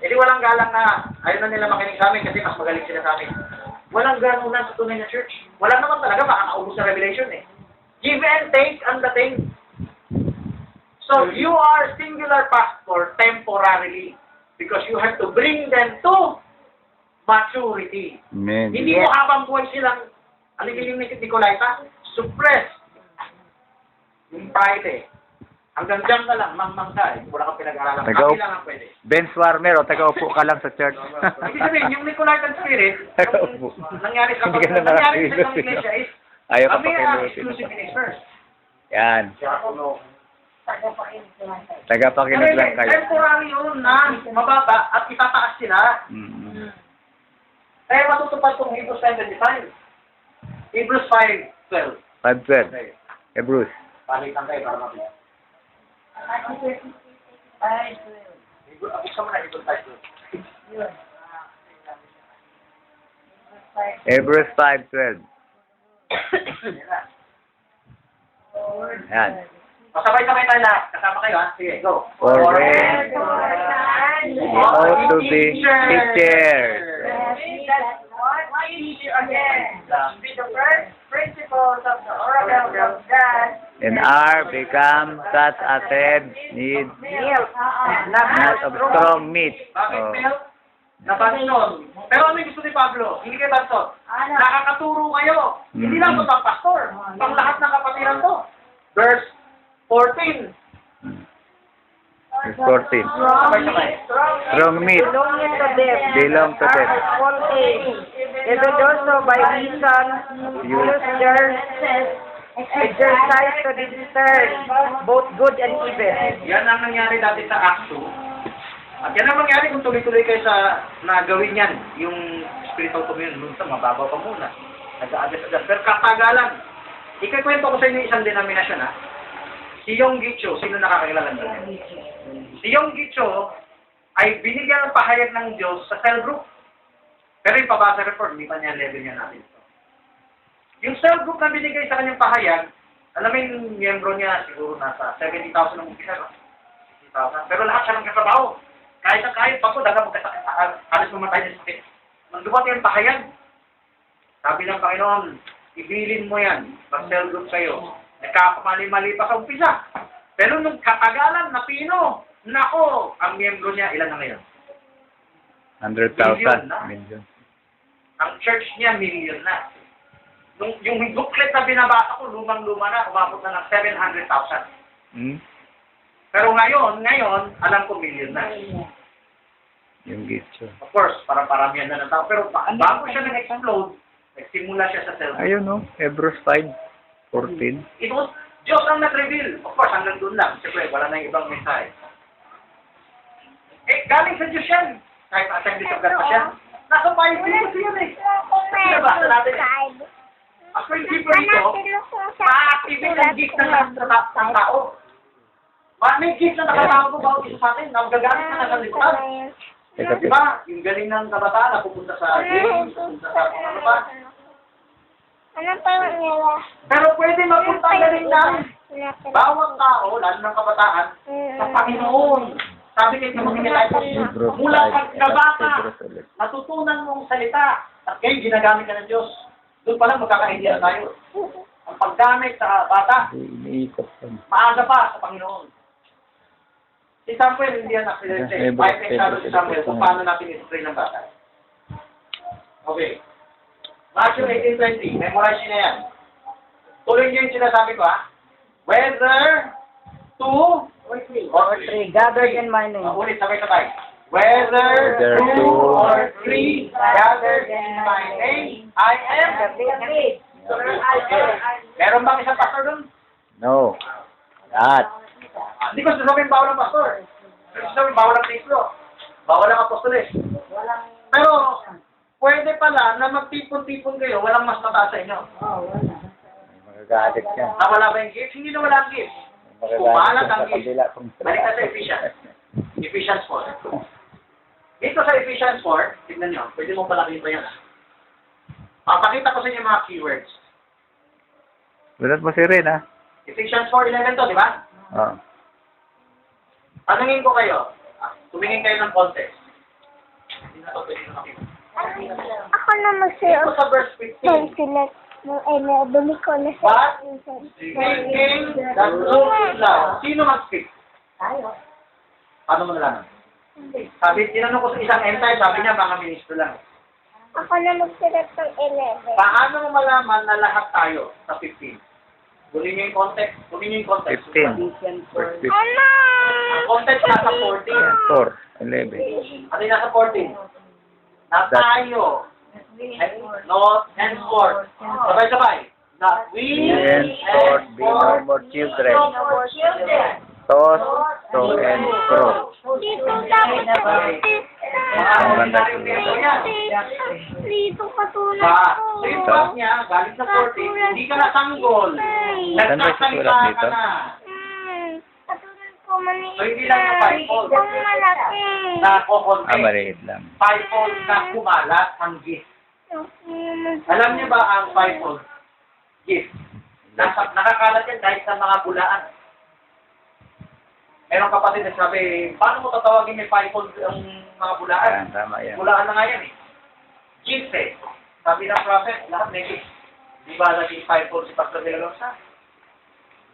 E di walang galang na, ayaw na nila makinig sa amin kasi mas magaling sila sa amin. Walang ganunan sa tunay na church. Wala naman talaga, makakaubos sa revelation eh. Give and take ang dating. So, you are singular pastor temporarily because you have to bring them to maturity. Amen. Hindi mo habang buhay silang, aligin yung Nicolaita, suppress yung pride eh. Hanggang dyan ka lang, mang ka eh. Wala kang pinag-aralan. Tagaup- Kami lang ang pwede. Bench warmer o taga-upo ka lang sa church. Ibig sabihin, yung Nicolaitan spirit, Tagaupo. nangyari sa Hindi ka na nangyari sa nakakilos, isang iglesia is, Ayaw ka kami pa ang kilusin. exclusive ministers. Yan. Tagapakinig lang kayo. Temporary yun na mababa at itataas sila. Mm. Kaya matutupad itong Hebrews 10:25. Hebrews 5:12. 5:12. Okay. Hebrews. Palitan tayo para mabili. Buksan mo na Hebrews 5:12. Hebrews 5:12. Yan. Masabay-sabay tayo lahat. Kasama kayo ha. Sige, go. For them ought to be teachers. Be the first principles of the oracles of God. And are become such as head need not of strong meat. Bakit Oh. milk? Nabanson. Pero ano yung gusto ni Pablo? Hindi kayo banson. Nakakaturo kayo. Hindi lang ito pang pastor. Pang lahat ng kapatiran to. Verse 14. Verse 14. Sabay-sabay. Strong meat Belonging to them. belong to them. All age. Even also by reason, use their exercise to discern both good and evil. Yan ang nangyari dati sa Acts 2. At yan ang mangyari kung tuloy-tuloy kayo sa nagawin yan. Yung spiritual communion, minsan mababaw pa muna. Nag-a-adjust. Pero katagalan. Ikakwento ko sa inyo isang denominasyon ha. Si Yong Gicho, sino nakakilala niya? Si Yong Gicho ay binigyan ng pahayag ng Diyos sa cell group. Pero yung pabasa report, hindi pa niya level niya natin. Yung cell group na binigay sa kanyang pahayag, alam mo yung miyembro niya, siguro nasa 70,000 ang umpisa, no? 60,000. Pero lahat siya ng katrabaho. Kahit ang kahit pa po, daga magkasakit, alis mamatay niya sakit. Nang dumating yung pahayag, sabi ng Panginoon, ibilin mo yan, mag-cell group sa'yo. Nagkakamali-mali pa sa umpisa. Pero nung katagalan, napino, nako, ang miyembro niya, ilan na ngayon? 100,000. na. Million. Ang church niya, million na. Yung booklet na binabasa ko, lumang-luma na, umabot na ng 700,000. Hmm? Pero ngayon, alam ko million na. Yung gitso. Of course, parang-paramihan na ng tao. Pero bago siya nag-explode, nagsimula siya sa cell. Ayun no, Hebrews 5:14. It was Diyos ang nag-reveal. Of course, hanggang doon lang. Siyempre, wala na yung ibang mensahe. Galing sa Diyos yan. Kahit assembly of God pa siya. Nasa Bible yan eh. Nabasa natin eh. Ang principle ito, ma-activate ang gift ng tao. May gift na nakatao ko bawat isa sa atin, nagagamit na nakalimutan. Di ba? Yung galing ng kabataan, napupunta sa games, napupunta sa ano ba? Ano pa nila? Pero pwede mapunta ang galing namin. Bawat tao, lalo ng kabataan, sa Panginoon. Sabi kayo sa mga Nicolaitan, mula pagkabata, natutunan mong salita, at ngayon ginagamit ka ng Diyos. Doon pa lang magkakaindihan tayo. Ang paggamit sa bata, Iniikot yan. maaga pa sa Panginoon. Si Samuel, hindi yan aksidente. Kahit eksado si Samuel kung paano natin isupply ng bata. Okay. Matthew 18:20, memorize nyo na yan. Tuloy nyo yung sinasabi ko, ha? Whether two or three gathered in my name. Ulit, sabay-sabay. Whether two or three gathered in my name, I am the Meron bang isang pastor doon? No. Lahat. Hindi ko sasabihin bawal ang pastor. Hindi ko sasabihin bawal ang Kristo. Bawal ang apostoles. Pero, pwede pala na magtipon-tipon kayo, walang mas mataas sa inyo. Magagalit yan. Nawala ba yung gift? Hindi nawala ang gift. Kumalat ang gift. Balik na sa Ephesians. Ephesians 4. Dito sa Ephesians 4, tignan nyo, pwede mo palakihin pa yan. Papakita ko sa inyo mga keywords. Gulat mo si Ren, ha? Ephesians 4:11 to, di ba? Oo. Tanungin ko kayo, tumingin kayo ng context. Hindi na to pwede na makita. Ako na mag-share Dito sa verse 15, select ng dumi ko na but speaking the truth in love. Sino mag-speak? Paano mo nalaman? Sabi, tinanong ko sa isang entire, sabi niya, mga ministro lang. Ako na mag-select ng 11. Paano mo malaman na lahat tayo sa 15? Kunin niyo yung context. 15. Verse 15. Ano? Ang context nasa 14. 4, 11. Ano yung nasa 14? Na tayo. Not henceforth. Sabay-sabay. That we Henceforth be no more children. Tos, to, and fro. Dito dapat Ang ganda ko. dito katulad Ba, ko. so yung part niya, galing sa 14, hindi ka na sanggol. Nagsasalita ka na. Katulad ko maliit So, hindi lang yung fivefold. Itong malaki. Nako-context. Maliit lang. Fivefold na kumalat ang gift. Alam niyo ba ang fivefold gift? Nakakalat yan dahil sa mga bulaan. Merong kapatid na sabi, paano mo tatawagin may fivefold ang mga bulaan? Yan, tama yan. Bulaan na nga yan eh. Gift eh. Sabi ng prophet, lahat may gift. Di ba naging fivefold si Pastor De La Rosa?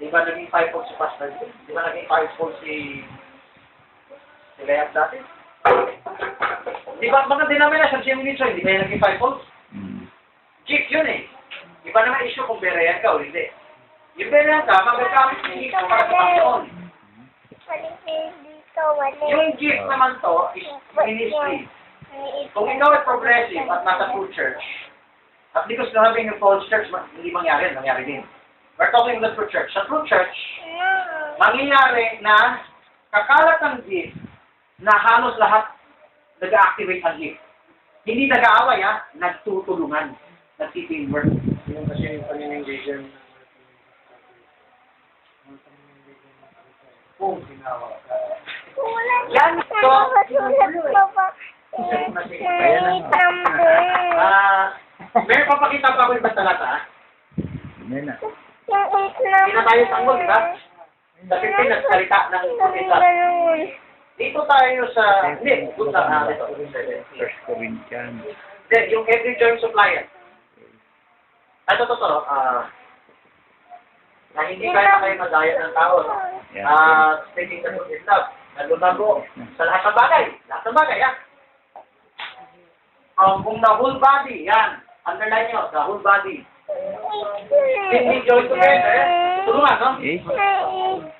Di ba naging fivefold si Pastor D? Di ba naging fivefold si Layat dati? Di ba mga denomination siya ministro, hindi ba naging fivefold? Gift yun eh. Iba naman issue kung berayan ka o hindi. Yung berayan ka, magagamit yung gift mo para sa Panginoon. Dito, wali. Yung gift naman to is ministry. Kung ikaw ay progressive at nasa full church, at hindi ko sinabing yung false church, hindi mangyari din. We're talking the true church. Sa true church, mangyayari na kakalat ang gift na halos lahat nag-activate ang gift. Hindi nag-aaway nagtutulungan, nag-teamwork. Yung kasi yung paninindigan kung ginawa ka. Yan ito. May papakita pa ako yung talata. Yan na. Hindi na tayo sanggol, di ba? Sa 15 nagsalita ng kumita. Dito tayo sa... Hindi, doon sa ito. First Corinthians. Hindi, yung every joint supplier. Ito, na hindi kaya kayo madaya ng tao. Speaking the truth in love. Naglubago sa lahat ng bagay. Lahat ng bagay, kung the whole body, yan. Underline nyo, the whole body. Hindi join together. Tulungan, no?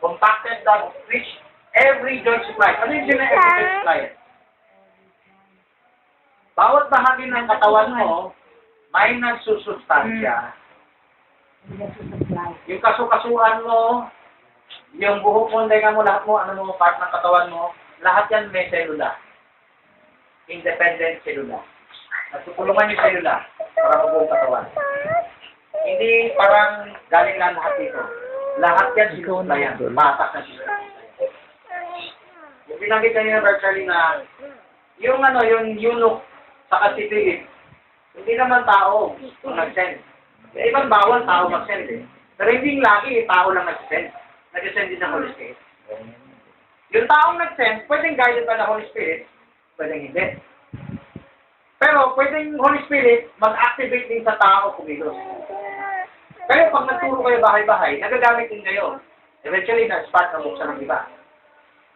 Compacted that which every joint supplies. Ano yung every joint supplies? Bawat bahagi ng katawan mo, may nagsusustansya. Yung kasukasuan mo, yung buhok mo, tenga mo, lahat mo, ano mo, part ng katawan mo, lahat yan may selula. Independent selula. Nagtutulungan yung selula para mabuong katawan. Hindi parang galing lang lahat dito. Lahat yan sinusuplayan. Batak na sinusuplayan. Yung binanggit kanina, Brother Charlie, na yung eunuch sa si Philip, hindi naman tao ang nag-send. Di ba bawal tao mag-send eh? Pero hindi lagi tao lang nag-send. Nag-send din ng Holy Spirit. Yung taong nag-send, pwedeng guided pa ng Holy Spirit, pwedeng hindi. Pero pwedeng Holy Spirit mag-activate din sa tao kumilos. Kaya pag nagturo kayo bahay-bahay, nagagamit din kayo. Eventually, na-spark ang buksan ng iba.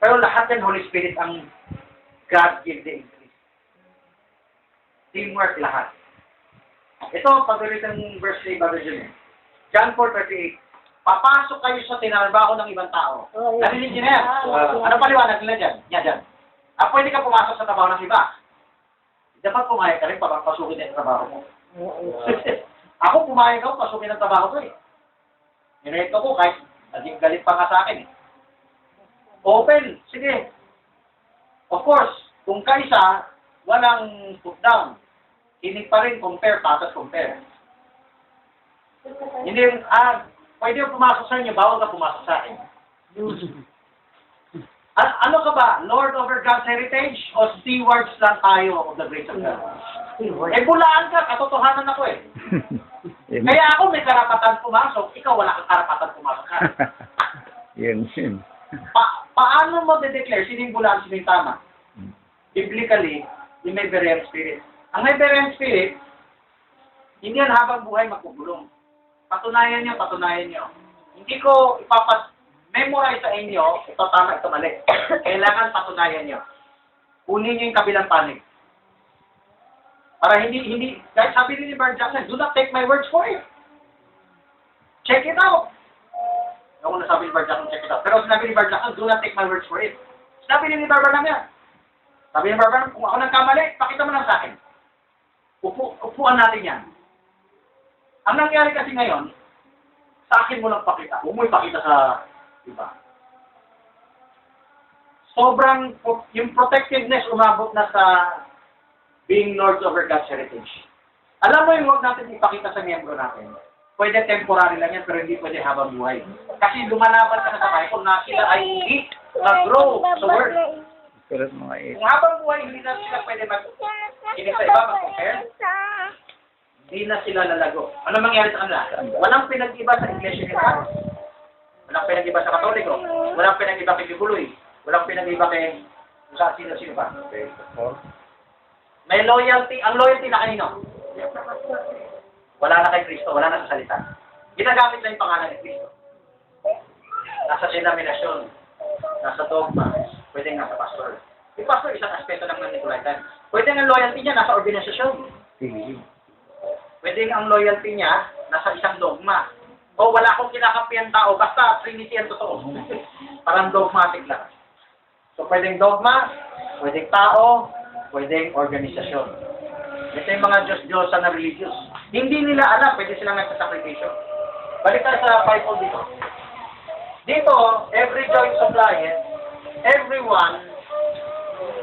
Pero lahat yan, Holy Spirit ang God give the increase. Teamwork lahat. Ito, pag-ulit ng verse 3, Brother Jimmy. John 4:38. Papasok kayo sa tinarbaho ng ibang tao. Narinig niyo na yan? Ano paliwanag nila dyan? Yan dyan. Pwede ka pumasok sa trabaho ng iba. Dapat pumayag ka rin para pasukin din ang trabaho mo. Ako pumayag ako, pasukin ang trabaho ko eh. Nireto ko kahit naging galit pa nga sa akin eh. Open, sige. Of course, kung kaisa, walang put down. Hindi pa rin compare, patas compare. Hindi yung, pwede yung pumasok sa inyo, bawal ka pumasok sa akin. Ano ka ba? Lord over God's heritage o stewards lang tayo of the grace of God? Eh, bulaan ka, katotohanan ako eh. Kaya ako may karapatan pumasok, ikaw wala kang karapatan pumasok ka. Yun. Paano mo de-declare sino yung bulaan, sino yung tama? Biblically, yung may Berean Spirit. Ang may Berean Spirit, hindi yan habang buhay magpupulong. Patunayan nyo. Hindi ko memorize sa inyo, ito tama, ito mali. Kailangan patunayan nyo. Kunin nyo yung kabilang panig. Para hindi, kahit sabi ni Bart Jackson, do not take my words for it. Check it out. Ako na sabi ni Bart Jackson, check it out. Pero sinabi ni Bart Jackson, do not take my words for it. Sinabi ni Barbara lang yan. Sabi ni Barbara, kung ako nagkamali, pakita mo lang sa akin. Upuan natin yan. Ang nangyari kasi ngayon, sa akin mo lang pakita. Huwag mo ipakita sa iba. Sobrang, yung protectiveness umabot na sa being lords over God's heritage. Alam mo yung huwag natin ipakita sa miyembro natin. Pwede temporary lang yan, pero hindi pwede habang buhay. Kasi lumalaban ka na sa Bible na sila ay hindi nag-grow sa word. Kung habang buhay, hindi na sila pwede mag-kinig sa iba, mag-compare. Hindi na sila lalago. Ano mangyari sa kanila? Walang pinag-iba sa iglesia nila. Walang pinag-iba sa Katoliko. Walang pinag-iba kay Bibuloy. Walang pinag-iba kay sa sino pa. May loyalty. Ang loyalty na kanino? Wala na kay Kristo. Wala na sa salita. Ginagamit lang yung pangalan ni Kristo. Nasa denominasyon. Nasa dogma. Pwede nga sa pastor. Yung pastor, isang aspeto lang ng Nicolaitan. Pwede nga loyalty niya nasa organisasyon. Pwede ang loyalty niya nasa isang dogma. O wala akong kinakampihan tao, basta Trinity ang totoo. Parang dogmatic lang. So pwedeng dogma, pwedeng tao, pwedeng organisasyon. Ito yung mga Diyos-Diyosan na religious. Hindi nila alam, pwede silang nagsasakripisyo. Balik tayo sa Bible dito. Dito, every joint supplier, everyone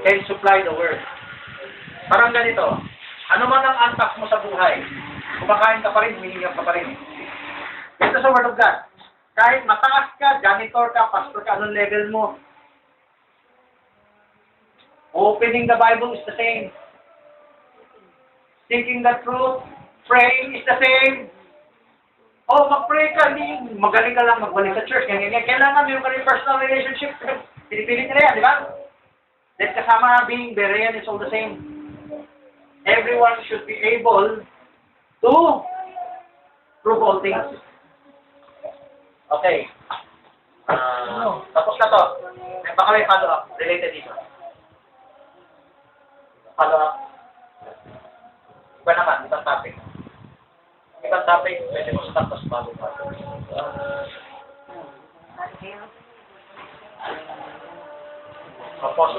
can supply the word. Parang ganito. Ano man ang antas mo sa buhay, kumakain ka pa rin, humihingap ka pa rin. Ito sa Word of God. Kahit mataas ka, janitor ka, pastor ka, anong level mo, opening the Bible is the same. Thinking the truth, praying is the same. Mag-pray ka, hindi, magaling ka lang magbalik sa church. Kailangan meron ka rin personal relationship. Pinipilit nila yan, di ba? Then kasama being Berean is all the same. Everyone should be able to prove all things. Okay. Tapos na to. Baka may follow-up related dito. Follow-up. Iba naman, ibang topic. Ibang topic, pwede mo sa tapos bago pa. Tapos,